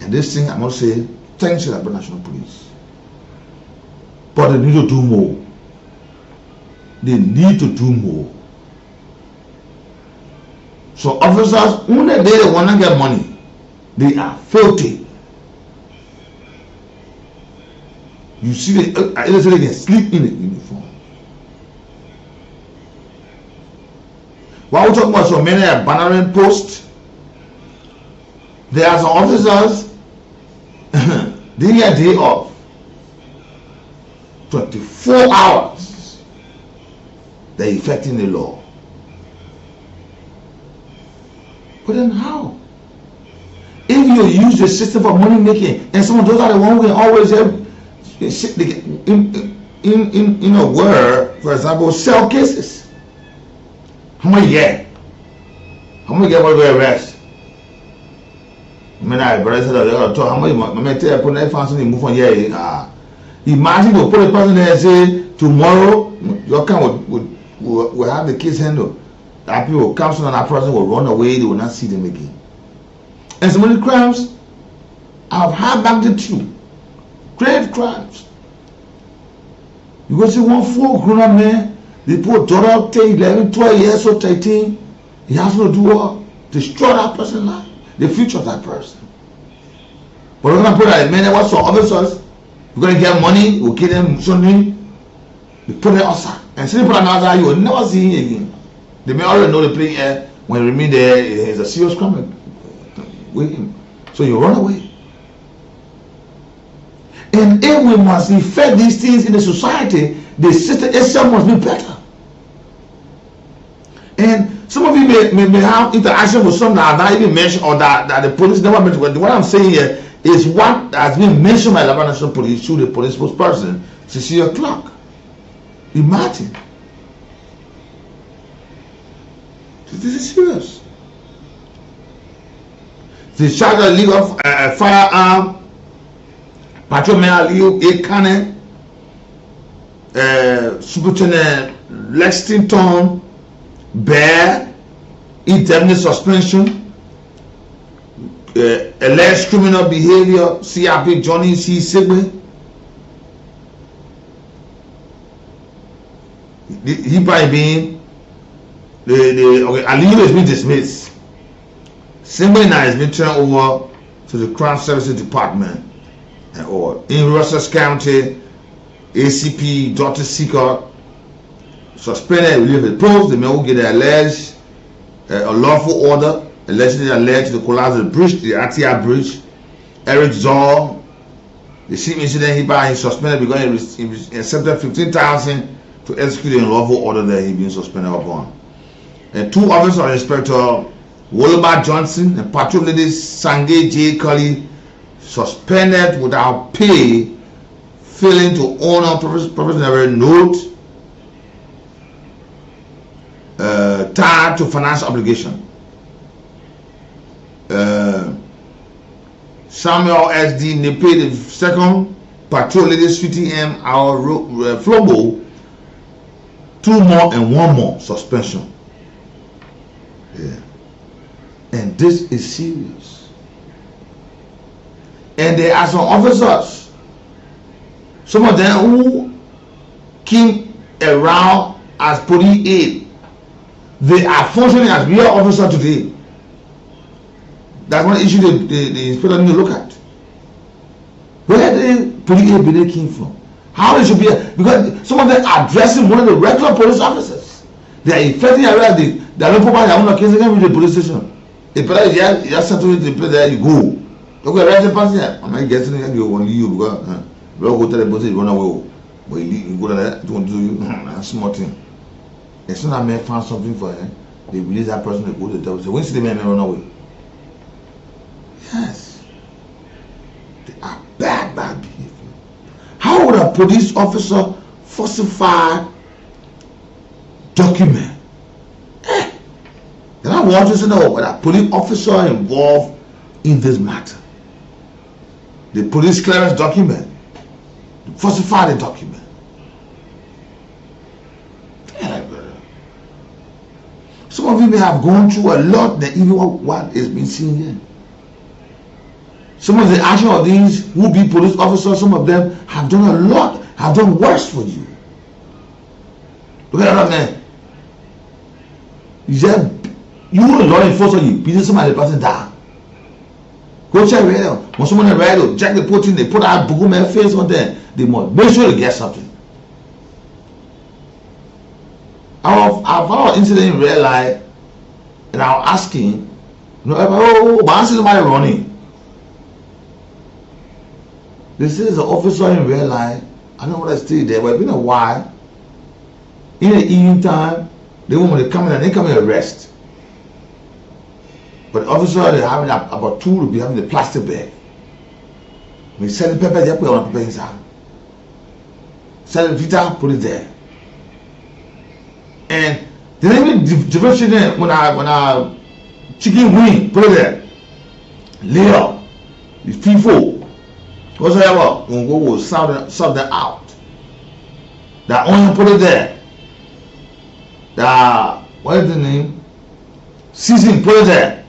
And this thing I must say, thanks to the National Police. But they need to do more. They need to do more. So officers, when they want to get money, they are filthy. You see, they can sleep in the uniform. While we're talking about so many abandonment posts, there are some officers day a day off 24 hours. They're effecting the law. But then how? If you use the system for money making, and some of those are the ones we always have in a word, for example, sell cases. How many get? How many get what we arrest? I mean, I arrested how many tell put that fancy move on here. Imagine to put a person there and say tomorrow your account will have the case handled. That people will come and that person will run away, they will not see them again. And so many crimes have high magnitude, grave crimes. You go see one full grown up man. They put daughter 10, 11, 12 years or 13. He has to do what? Destroy that person's life, the future of that person. But we're going to put that man, what's some officers? We're going to get money, we'll give them something, we put it outside. And see people outside, you will never see him again. They may already know the playing air. When you remain there, it's a serious crime with him. So you run away. And if we must effect these things in the society, the system itself must be better. And some of you may have interaction with some that are not even mentioned or that the police never mentioned. But what I'm saying here is what has been mentioned by the National Police through the police spokesperson, Cecilia Clark. Imagine. This is serious. The charge of legal firearm, Patrolman Aliu A. Cannon, Superintendent Lexington Bear, indefinite suspension, alleged criminal behavior, CRP Johnny C. Sigbe. He by being Aliu has been dismissed. Sigbe now has been turned over to the Crime Services Department. Or in Rosses County, ACP Dr. Seeker suspended will leave the post. The man will get alleged a lawful order allegedly alleged to the collapse of the bridge, the Atia Bridge. Eric Zoll, the same incident he suspended because he accepted 15,000 to execute the unlawful order that he been suspended upon. And two officers of Inspector Wolomar Johnson and Patrol Lady Sange J. Cully suspended without pay failing to honor professional note tied to financial obligation. Samuel SD Nepe II, Patrol Lady Sweetie M, our Flobo, 2 more and 1 more suspension. Yeah. And this is serious. And there are some officers, some of them who came around as police aid, they are functioning as real officers today. That's one issue the inspector need to look at. Where did police aid came from? How it should be, because some of them are dressing one of the regular police officers. They are effecting arrest. They are not providing their own case against the police station. If you just settle it, the place there you go. Okay, arrest the person. I'm not getting it. You want you because you go to the police, you run away. But you go there, you want to do you small thing. As soon as I may find something for her, they release that person. They go to the devil. So when see the man run away. Yes, they are bad behavior. How would a police officer falsify document? And I want to know whether a police officer involved in this matter. The police clearance document, falsify the document. Some of you may have gone through a lot than even what is being seen here. Some of the action of these would-be police officers, some of them have done a lot, have done worse for you. Look at that man. You a law enforcer, you beat somebody, the person down. Go check radio. When someone on the radio, check the put in, they put out Bugu man face on there. They must make sure they get something. I found an incident in real life, and I was asking, but I see somebody running. This is an officer in real life. I don't want to stay there, but it's been a while. In the evening time, they want to come in and they come and arrest. But the officer, they're having about 2 to be having the plastic bag. When you sell the pepper, they put on the pepper inside. Sell the vita, put it there. And they didn't even differentiate when I chicken wing, put it there. Lay up. It's FIFO. Whatsoever, we will serve them out. That onion, put it there. That, what is the name? Season, put it there.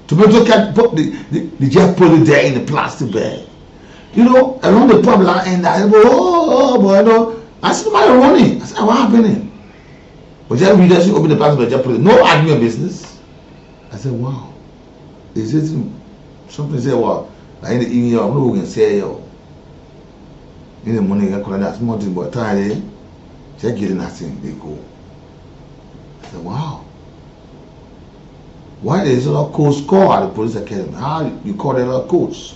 Tomato cat, the just put it there in the plastic bag. You know, around the pub and I go, oh boy, no. I said, somebody running. I said, what happening? But just read that, she opened the plastic bag, just put it. No argument business. I said, wow. Is it something say, well, like in the evening, I'm not going to say, yo. In the morning, I call that small thing, but tired, just getting nothing, they go. I said, wow. Why is there a coach call at the police academy? How you call them a coach?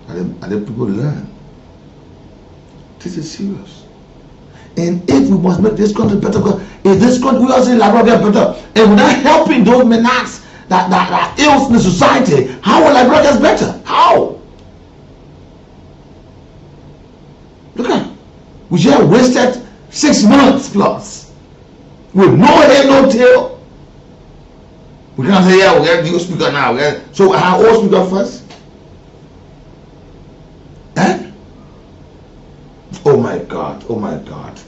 And then people learn. This is serious. And if we must make this country better, if this country, we also in Labrador get better, and we're not helping those menaces that ills in the society, how will Labrador get better? How? Look at it. We just wasted 6 months plus with no head, no tail. We can't say, yeah, we get new speaker now. So our old speaker first? Eh? Oh my God, oh my God.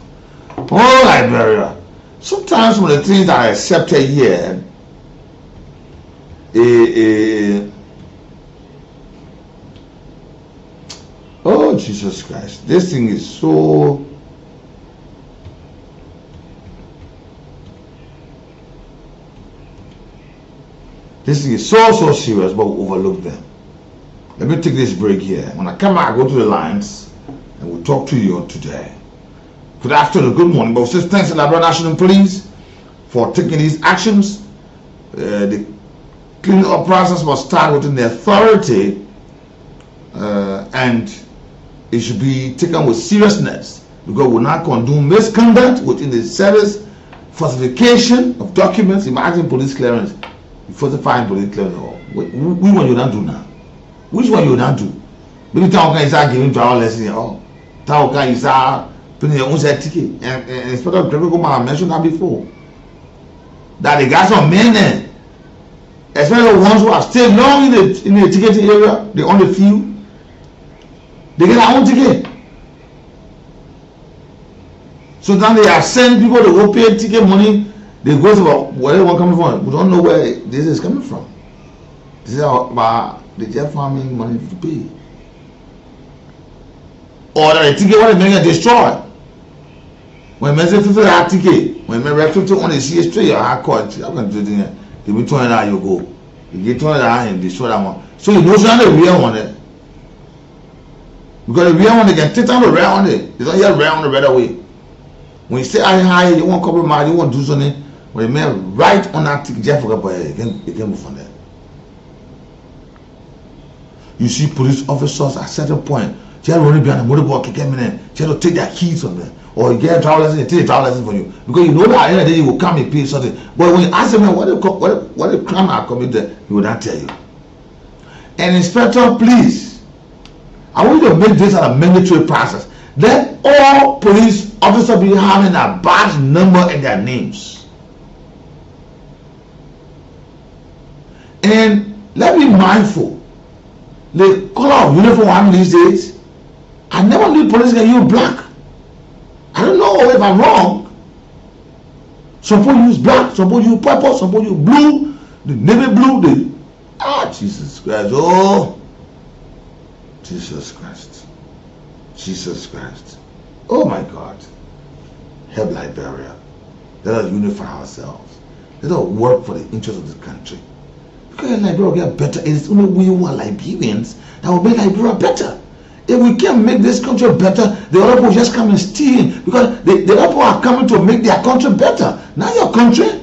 Oh, Liberia. Sometimes some of the things that are accepted here, oh Jesus Christ, this thing is so. This thing is so serious, but we overlook them. Let me take this break here. When I come back, I go to the lines and we'll talk to you today. Good afternoon, good morning. But we say thanks to the Labrador National Police for taking these actions. The cleaning up process must start within the authority and it should be taken with seriousness because we will not condone misconduct within the service, falsification of documents. Imagine police clearance. Falsifying police clearance. Which one you don't do now? Which one you don't do? Maybe time can start giving trial lessons. Oh, Tauka is putting your own ticket. And Inspector Gregory mentioned that before. That the guys are men then, especially the ones who are still long in the ticketing area, the only few, they get their own ticket. So now they have sent people to go pay ticket money. They go to where they want coming from. We don't know where this is coming from. This is about the jet farming money to pay. Or that the ticket what they make destroy. When men say 50 that ticket, when men rep 50 on the CS straight, I call it. I'm going to do it. They be 20 that you go. You get 20 that and destroy that one. So you know it's not the real one. Because the real one, they can take down the real one. They don't hear real on the right away. When you stay high, you want compromise, you want to do something. When you man right on that ticket, Jeff forgot, but you can move from there. You see police officers at a certain point, they are running behind the motorbike, kicking in, they have to take their keys from them. Or you get a driver license, they take a driver license from you. Because you know that at the end of the day, you will come and pay something. But when you ask them what the crime are committed, he will not tell you. And Inspector, please, I want you to make this a mandatory process. Let all police officers be having a badge number in their names. And let's be mindful. The color of uniform I'm these days, I never knew police can use black. I don't know if I'm wrong. Some people use black, some people use purple, some people use blue, the navy blue, Jesus Christ, oh, Jesus Christ, Jesus Christ, oh my God, help Liberia, let us unify ourselves, let us work for the interest of this country, because Liberia will get better. It's only we who are Liberians that will make Liberia better. If we can't make this country better, the other people just come and steal, because the other people are coming to make their country better, not your country.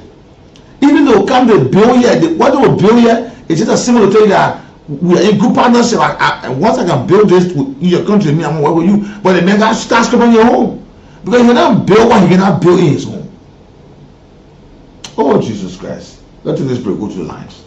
Even though come to build here, what they will build here is just a symbol to tell you that we are in good partnership. And once I can build this in your country, me, I'm gonna work with you. But the man got skyscraper in your home, because you cannot build what he cannot build in his home. Oh Jesus Christ! Let's do this break. Go to the lines.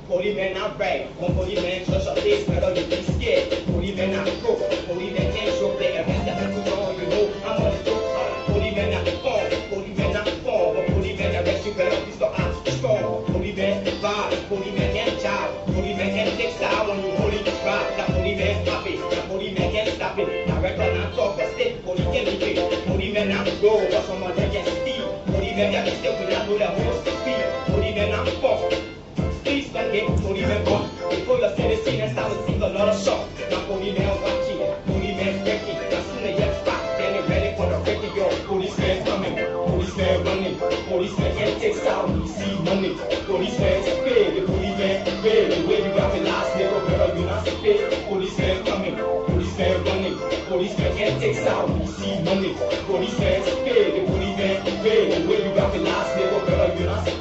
Policemen are right, one policeman touch a face, whether you be scared. Policemen are broke, policemen can't show their arrest that people on, you know, I'm on the joke. Policemen are form, policemen are form, but policemen arrest you, better be so strong. Policemen vibe, policemen can't job, policemen can't take style when you holding the crowd. That policeman stop it, that policeman can't stop it. Now record not talk, but stick, police can't be big. Policemen are roll, but someone that can steal. Policemen that can still, we not know that most speed. Policemen are form. Please don't get policemen wrong. Before you see the scene and start to sing a lot of shots. Now policemen watching, policemen breaking. As soon as you spot, then they're ready for the breaking. Yo, policemen coming, policemen running. Policemen can't take out, we see money. Policemen pay, the policemen pay. The way you got the last nigga, better you not pay. Policemen coming, policemen running. Policemen can't take out, we see money. Policemen pay, the policemen pay. The way you got the last nigga, better you not pay.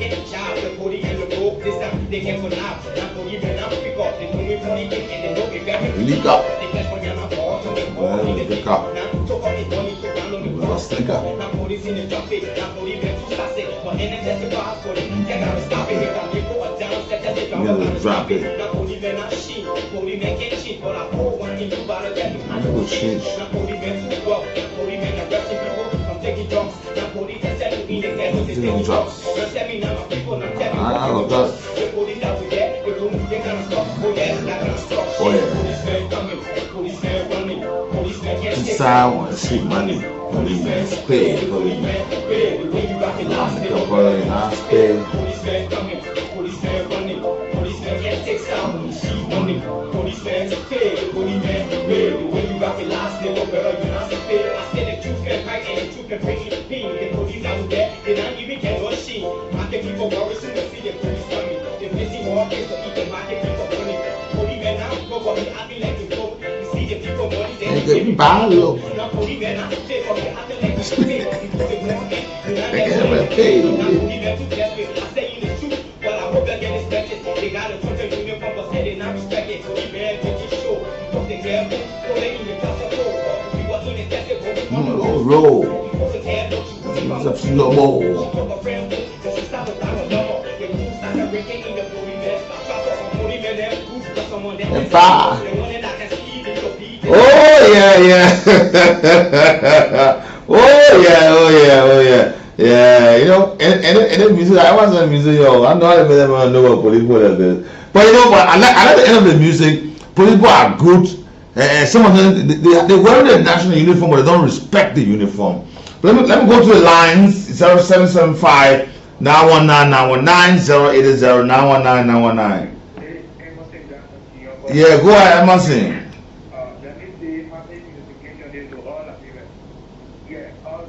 get job. The police and the road, this time they can't go now. Now police and I'm pick up. They know me from the gate and they know me very Leak up. They catch me on my ball, so they Well, pick up. now took off his money, took down on the Let's stick up. Now police in the traffic, now police and two sassy. But then they just pass for it. They gotta stop it. They gotta go down, set as they You gotta drop it. Now police and not shit. Police and can't shit, but I pull one in you about to get you. I'm gonna change. Now police and too well. Now police and arresting people from taking drugs. Now police and said to me they can't do this. Taking drugs. Arrested me now, my people now tell me. I love that. The police that we get, the room they gonna stop. Oh yeah, not gonna stop. Oh yeah. Policemen coming, policemen running, policemen get This taken. side want to see money. Police pay. Police. Police not pay. Policemen coming, policemen running, policemen get taken. See money, policemen pay, policemen pay. When you got the last name, better you not pay. I said the truth can fight and the truth can bring you pain. The police out there, they not even get no shit. I can keep on worrying to see the police coming. They busy walking to eat the market, keep on running. Policemen now go for me, I be like to go. You see the people money, they They get balo. now policemen now pay for me, I be like to pay. They get paid. I say you the truth, but I hope that get respected. They got a total uniform, but say they not respected. So the man take it show. Fuck the careful, so they in the castle. We was in the castle, No roll. It's a slow mo. And five. Oh yeah, yeah. Oh yeah, oh yeah, oh yeah. Yeah, you know, and music. I was on music, yo. I know how to make them know what police like this. But you know, but I like the end of the music. Police are good. Some of them they wear their national uniform, but they don't respect the uniform. But let me go to the lines 0775 919 919 080 919 919. Yeah, go ahead, Emerson.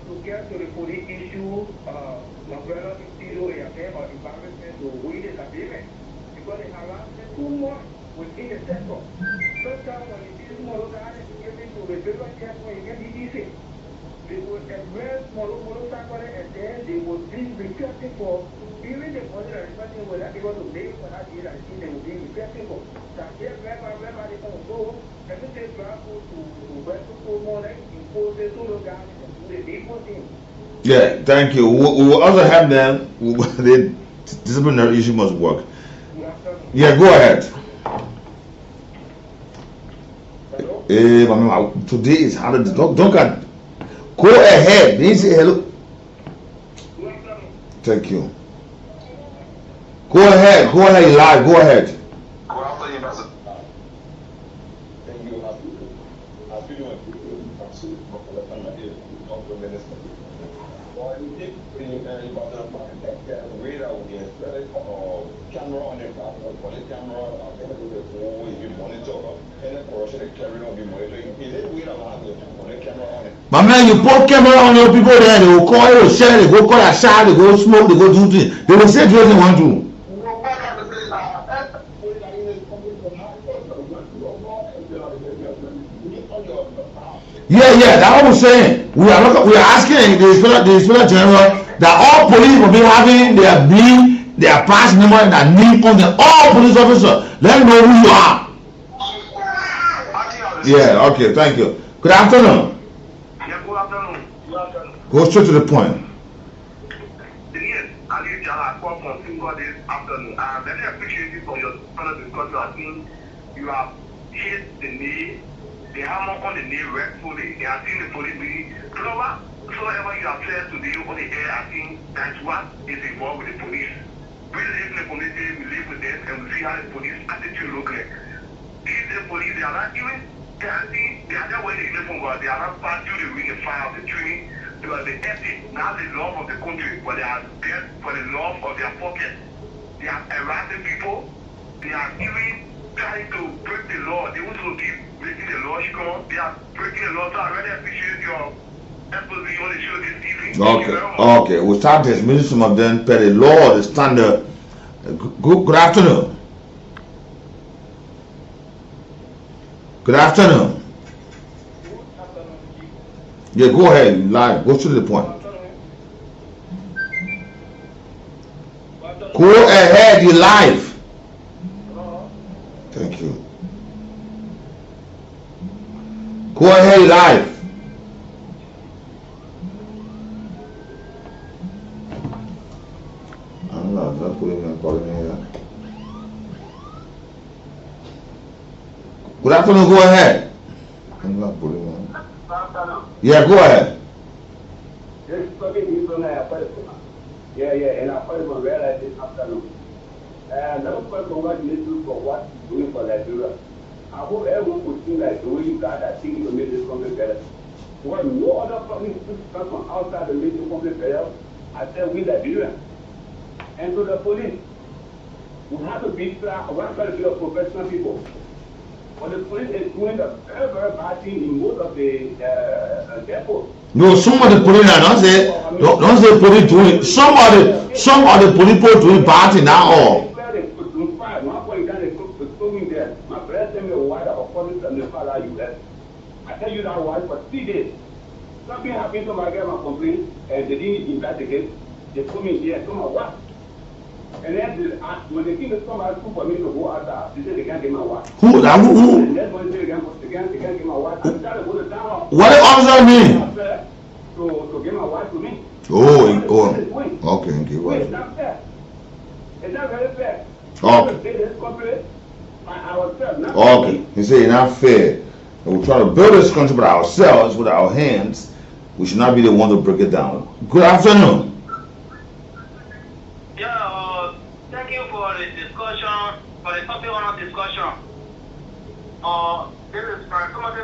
To get to the police issue, my brother is still a affair or embarrassment to win this agreement because they harassment too much within the sector. First time when you see small guys giving to the federal chef when you get DDC, they will embrace small and then they will be requesting for even the money that the person will not be able to make for that year, I think they will be requesting for. That here, wherever they can go, everything travel to where to go more like impose the solo guys. Yeah, thank you. We will also have them. The disciplinary issue must work. Yeah, go ahead. Today is hard. Don't go ahead. They say hello. Thank you. Go ahead. Go ahead. Live. Go ahead. My man, you put camera on your people there, they will call you, share, they go call a shot, they go smoke, they go do things. They will say what they want to. Yeah, that's what I'm saying. We are asking the inspector general that all police will be having their name, their pass number, and their name on them. All police officers, let them know who you are. Yeah, okay, thank you. Good afternoon. Yeah, good afternoon. Good afternoon. Go straight to the point. Yes, I live Jala from single this afternoon. I very appreciate you for your further discussion. I think you have hit the knee, the hammer on the knee rightfully. They have seen the police be clever. Whatever you have said today on the air, I think that's what is involved with the police. We live in the community, we live with them, and we see how the police attitude look like. These the police, they are not even. They are not wearing the uniform, but they are not part of the ring fire of the training. They are the ethic, not the love of the country, but they are there for the love of their pocket. They are harassing people. They are even trying to break the law. They want to keep breaking the law strong. They are breaking the law. So I really appreciate your efforts on the show this evening. Okay, we'll start dismissing some of them per the law, the standard. Good afternoon. Good afternoon. Yeah, go ahead, live. Go to the point. Go ahead, you live. Thank you. Go ahead, live. I'm not putting my calling here. Good afternoon, go ahead. I'm not putting my. Yeah, go ahead. And I probably will realize this afternoon. And another question what you do for what you're doing for Nigeria. I hope everyone would think like the way you got that thing to make this country better. Well, no other company come from outside to make the country better. I said we Nigeria. And so the police, we have to be one try to be a professional people. But the police is doing a very, very bad thing in most of the depots. No, some of the police are not say don't say police doing some of the police doing bad thing now all. My brother sent me a wire according to the father US. I tell you that wire for 3 days. Something happened to my girl, my complaint, and they didn't investigate. They put me here, so my what? And then when they think somebody took for me to go out there, they said they can't get my wife. Who? And that's when they can't get my wife. I tried to go to town. What the officer mean? To get my wife to me. Okay, okay, Wait, it's not fair. It's not very fair. Okay. Ourselves, okay. He said it's not fair. And we're trying to build this country by ourselves with our hands. We should not be the one to break it down. Good afternoon. Yeah, thank you for the discussion, for the topic on our discussion. This is somebody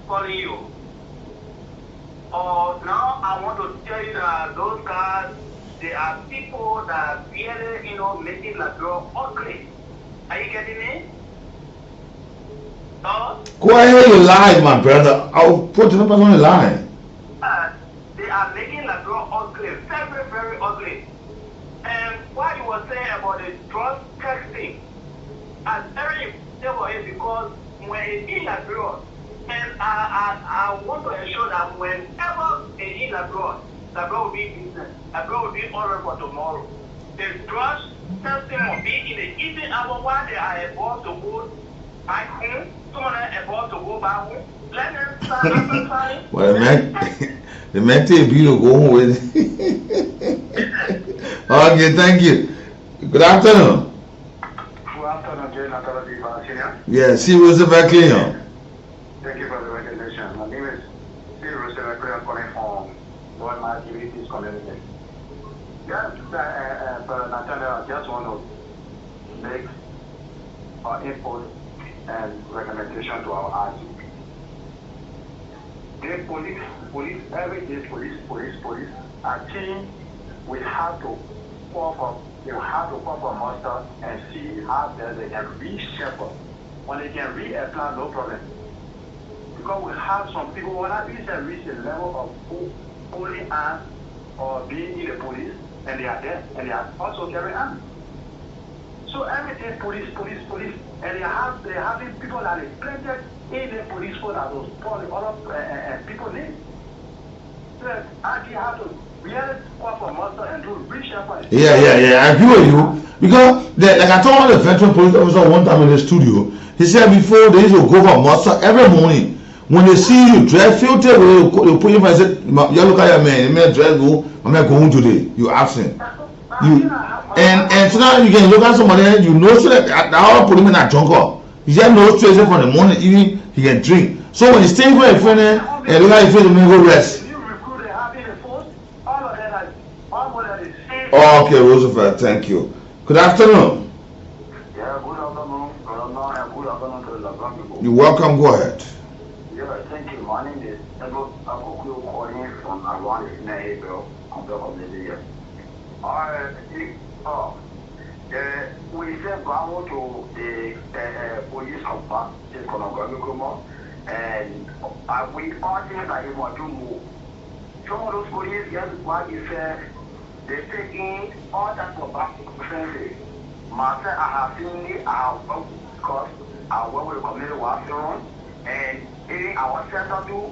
calling you. Now I want to tell you that those guys, they are people that really, making Liberia ugly. Are you getting me? No? Go ahead, you lie, my brother. I'll put the numbers on the line. They are making Liberia ugly, very, very ugly. And what you were saying about the drug testing, I'm very important is because when it's in Liberia, and I want to ensure that whenever it's in Liberia, Liberia will be business, Liberia will be order for tomorrow. The drug testing will be in the evening hour while they are about to go back home, someone is about to go back home. Let them start exercising. Well, the man take you to go home with. Okay, thank you. Good afternoon. Good afternoon, Jay Natalabi Senior. Yeah, see Roosevelt Cleon. Thank you for the recognition. My name is C. Roosevelt Cleon, calling from Lord My Activities Community. Yeah, but Natalia, I just want to make input and recommendation to our RG. The police, every day, police. I think we have to call for muster and see how they can reshuffle. When they can reapply, no problem. Because we have some people, when I reach a level of holding arms or being in the police, and they are there, and they are also carrying arms. So everything police, and they have people that are planted in the police force that those other people need. So I have to really call for muster and do reshuffle. Yeah, I agree with you. Because, like I told the veteran police officer one time in the studio, he said before they used to go for muster every morning. When they see you dress filter, they'll put you and say, you look at your man, dress go, I'm not going today. You absent. And so now you can look at somebody and you know so that our put him in a junker. He just knows straight from the morning, even he can drink. So when you stay for a friend and look at your friend, you go rest. Okay, Roosevelt, thank you. Good afternoon. Yeah, good afternoon. Good afternoon to the Lagan people. You're welcome, go ahead. Yeah, thank you. My name is Edward Akoko calling from Around April, on top of the year. We sent Bravo to the police compound, and we all think that he want to move. Some of those police, yes, what he said, they're taking all that for back to friendly. Master, I have seen it, I have worked because I work with the community was on, and our center do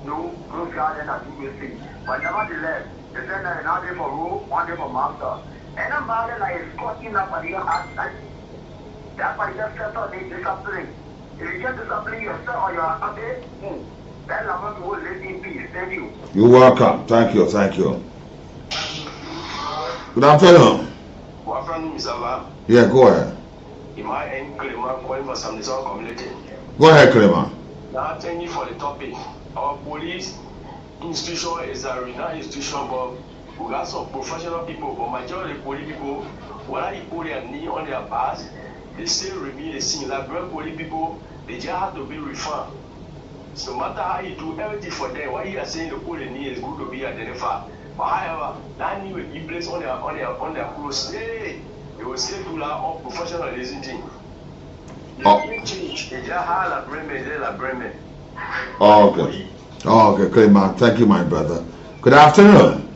no garden and do things. But nevertheless, they said that another day for rule, one day for master. And I'm bothered like escorting that party outside. That party just set up the discipline. If you get discipline yourself or your family, that Lamont will live in peace. Thank you. You're welcome. Thank you. Thank you. Good afternoon. What from Mr. Yeah, go ahead. In my end, Klima calling for some result community. Go ahead, Klima. Now, thank you for the topic. Our police institution is a renowned institution, but we got some professional people, but majority of the police people, when they put their knee on their backs, they still remain the same. Like real police people, they just have to be refined. So no matter how you do everything for them, what you are saying the put the knee is good to be identified. But however, that knee will be placed on their clothes. Hey, they will still do that all professionalism thing. Okay. Okay. Okay, Klima. Thank you, my brother. Good afternoon.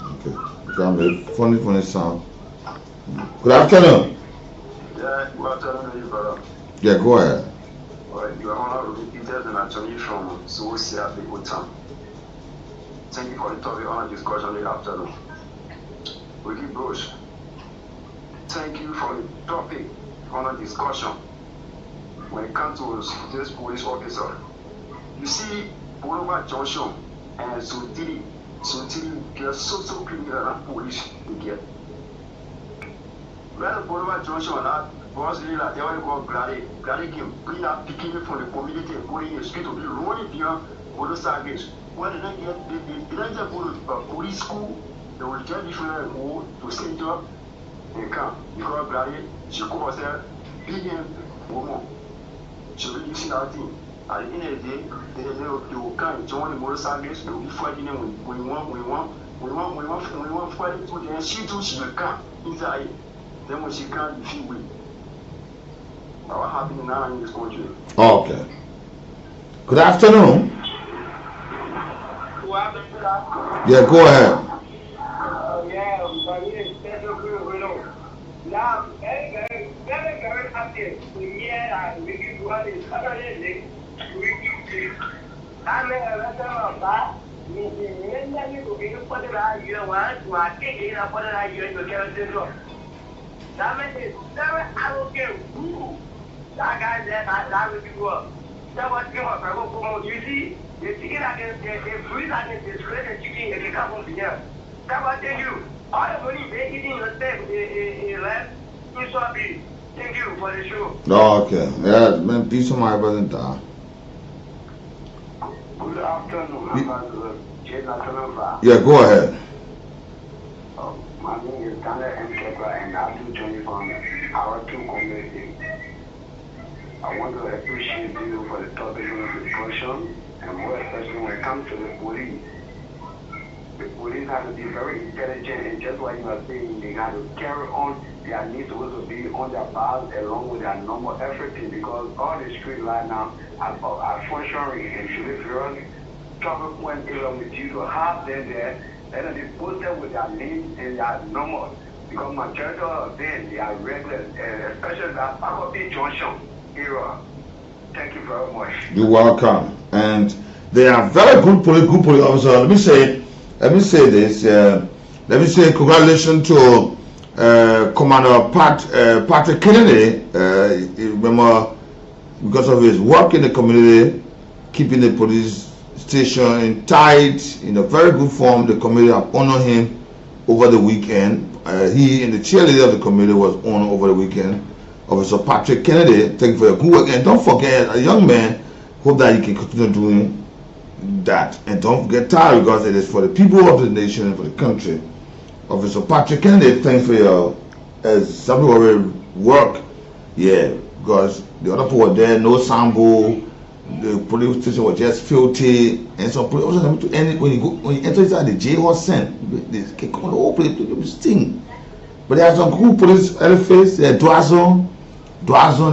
Okay. Got me funny sound. Good afternoon. Yeah, good afternoon, brother. Yeah, go ahead. You are honored repeaters and attorney from Suosia, the Utam. Thank you for the topic on the discussion this afternoon. Wiki Bush. Thank you for the topic on the discussion. When it comes to this police officer, you see, Boulevard Junction and Sutiri, get so criminal and police you get. Where the Boulevard Junction and that boss leader, they want to go Glady game, bring up picking from the community and putting in the street to be running beyond Bodo Sargis. When they get, they don't just go to police school, they will get different go to center and come. Because Glady, she calls her big woman. She will be seeing that thing. At the end of the day, they will come, join the Bodo Sargis, they will be fighting them when we want fight to them. She too, she will come inside. Then when she can't, she will. What happening now in this country? Okay. Good afternoon. Yeah, go ahead. Now, very happy to hear that we give you all this other day. I'm a that is very arrogant. That guy there, that will be work. That was him. You see, the chicken against the freeze against the straight and chicken, and you come from here. That was you. All the money they eating yourself, left, you saw me. Thank you for the show. Okay. Yeah, man, peace of my brother. Good afternoon. Yeah, go ahead. My name is Daniel M. Kepler, and I do join from our two communities. I want to appreciate you for the topic of discussion, and more especially when it comes to the police. The police have to be very intelligent, and just like you are saying, they have to carry on their needs to also be on their path along with their normal everything, because all the street right now are functioning and should be very trouble point along with you to have them there. And they posted with their names and their numbers, because majority of them, they are regular, especially that Pacopi Junction area. Thank you very much. You're welcome. And they are very good police officers. Let me say this. Let me say congratulations to Commander Patrick Kennedy. Remember, because of his work in the community, keeping the police station tight, in a very good form. The committee have honored him over the weekend. He and the cheerleader of the committee was honored over the weekend. Officer Patrick Kennedy, thank you for your good work. And don't forget, a young man, hope that you can continue doing that. And don't get tired, because it is for the people of the nation and for the country. Officer Patrick Kennedy, thanks for your exemplary work. Yeah, because the other people were there, no sample. The police station was just filthy, and some police officers when you enter inside the jail cell, they can come on the whole place to sting. But there are some cool police edifice, Dwazon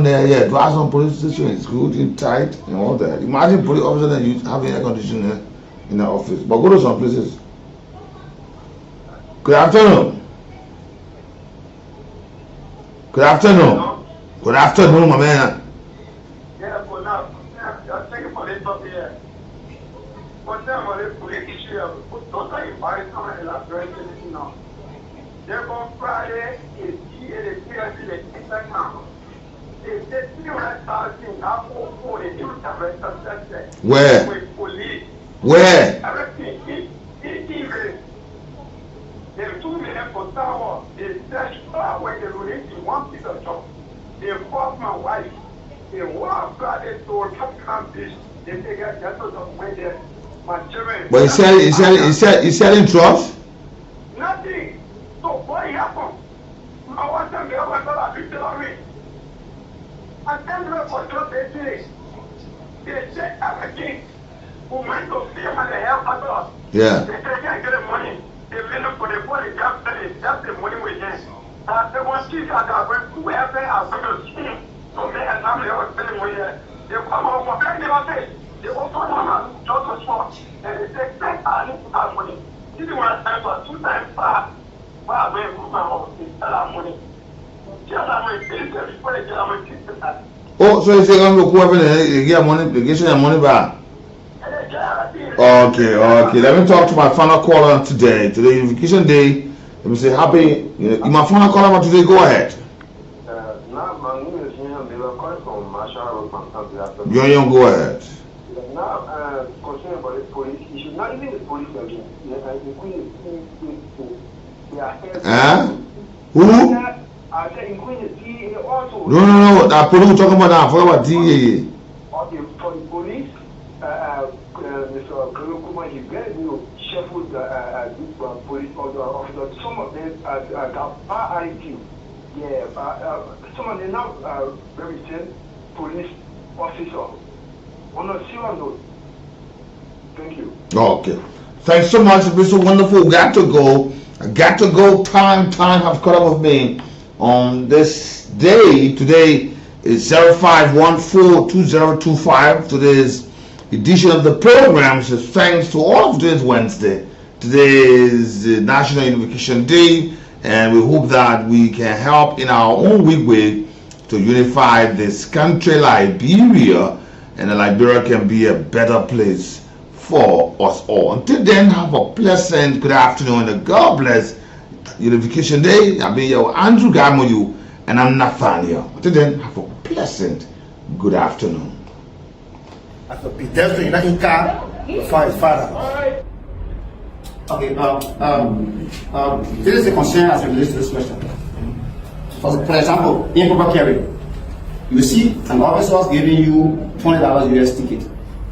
there, yeah, Dwazon police station is good and tight and all that. Imagine police officers that you have air conditioner in the office. But go to some places. Good afternoon. Good afternoon. Good afternoon, my man. Yeah, for now. Thank you for this up here. But now, for the police issue, totally embarrassing and elaborating now. Therefore, Friday is here, the PSC, the insect now. They said 300,000 now for the new director section. Where? With police. Where? Everything in the 2 million for tower, they search far when they release in one piece of job. They force my wife. They walk Friday to Capricorn Beach. They take a just of when they my children. But he's selling drugs? Nothing. So what happened? I want them to have a $50. And then we for 12 days. They check everything. We went to see them and they help us. Yeah. They can't get the money. They went for the body, just the money we get. They want to see that whoever are going to see. So they have family or spending money. They come out for paying their face. They also want to just a spot. And they say, I need to have money. This is one time for 2 times far. Far away from my house. They sell our money. Just our money. They say, before they get our money, oh, so if they're going to go over there, they get money, they get your money back. Okay. Let me talk to my final caller today. Today, Unification Day. Let me say happy. My final caller today. Go ahead. Now, my name is Young. They were calling from Marshall Road from South. Young, go ahead. Now, concerned about the police, you should not even the police again. Who? I said, including the DA also. No. That police we're talking about now. Forget about DA. Okay, for the police, Mr. Kuma, he very new shuffled police officers. Some of them got RIT. Yeah, some of them now represent police officers. On a serious note. Thank you. Okay. Thanks so much. It's been so wonderful. We got to go. I got to go. Time have caught up with me on this day. Today is 05142025. Today's edition of the program says thanks to all of today's Wednesday. Today is the National Unification Day, and we hope that we can help in our own way to unify this country, Liberia, and Liberia can be a better place for us all. Until then, have a pleasant good afternoon and God bless Unification Day. I've been your Andrew Gamoyu and I'm Nathaniel. Until then, have a pleasant good afternoon. As a pedestrian in a car to find his father. Okay, there is a concern as it relates to this question. For example, improper carry. You see an officer giving you $20 US ticket.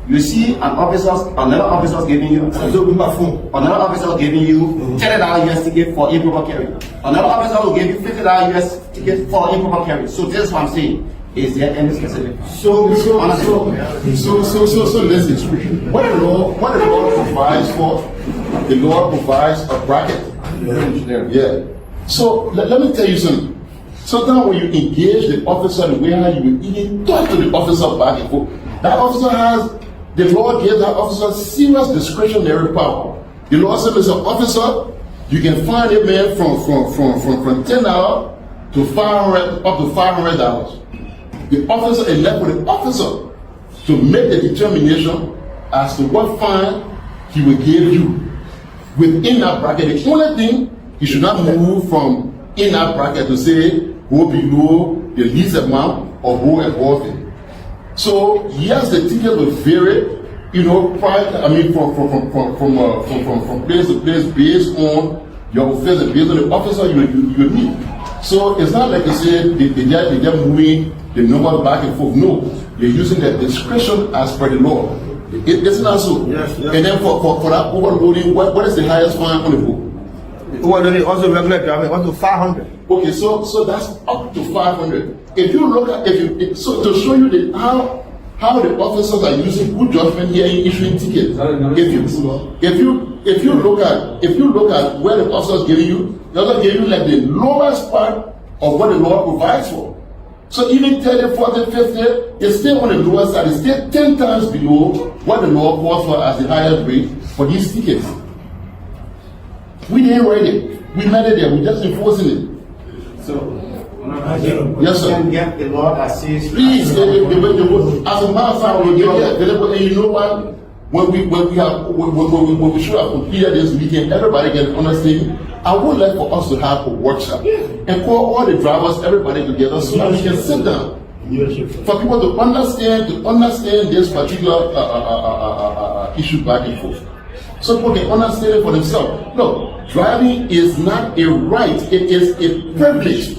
You see another officer giving you $10 US ticket for improper carry. Another officer will give you $50 US ticket for improper carry. So this is what I'm saying. Is there any specific? So listen. What the law provides for, the law provides a bracket. Yeah. So let me tell you something. Sometimes when you engage the officer the way how you will even talk to the officer back and forth, that officer the law gives that officer serious discretionary power. The law says, as an officer, you can fine a man from $10 to $500 up to $500. The officer is left with the officer to make the determination as to what fine he will give you within that bracket. The only thing, he should not move from in that bracket to say go below the least amount or go above it. So yes, the ticket will vary, from place to place based on your offense, based on the officer you meet. So it's not like you say they're moving the number back and forth. No, they're using their discretion as per the law. It's not so. Yes. And then for that overloading, what is the highest fine on the book? Overloading also regular driving up to 500. Okay, so that's up to 500. If you look at to show you how the officers are using good judgment here in issuing tickets. If you look at where the officers giving you, they're also giving you like the lowest part of what the law provides for. So even 30, 40, 50, it's still on the lower side. It's still 10 times below what the law calls for as the highest rate for these tickets. We didn't write it. We made it there. We're just enforcing it. So, yes, sir. Can get the law that says. Please, as a matter of fact, we'll get it available. And you know what? when we should have completed this meeting, everybody get an understanding. I would like for us to have a workshop and call all the drivers, everybody together, so that we can sit down. For people to understand this particular issue back and forth. So people can understand it for themselves. No, driving is not a right, it is a privilege.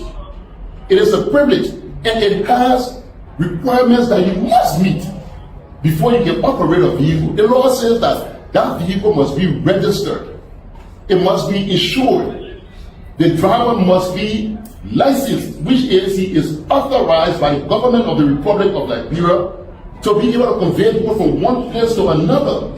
It is a privilege, and it has requirements that you must meet before you can operate a vehicle. The law says that that vehicle must be registered. It must be insured. The driver must be licensed, which is he is authorized by the government of the Republic of Liberia to be able to convey people from one place to another.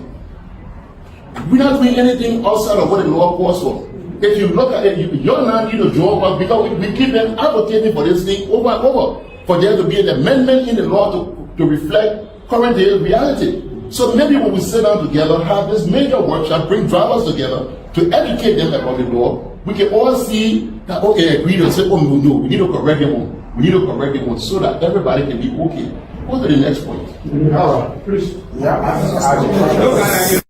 We're not doing anything outside of what the law calls for. If you look at it, you're not need to draw up because we keep them advocating for this thing over and over, for there to be an amendment in the law to reflect current day reality. So maybe when we sit down together, have this major workshop, bring drivers together to educate them about the law, we can all see that, okay, agree and say, oh no, we need to correct them. We need to correct them so that everybody can be okay. Go to the next point. All right, please. Yeah,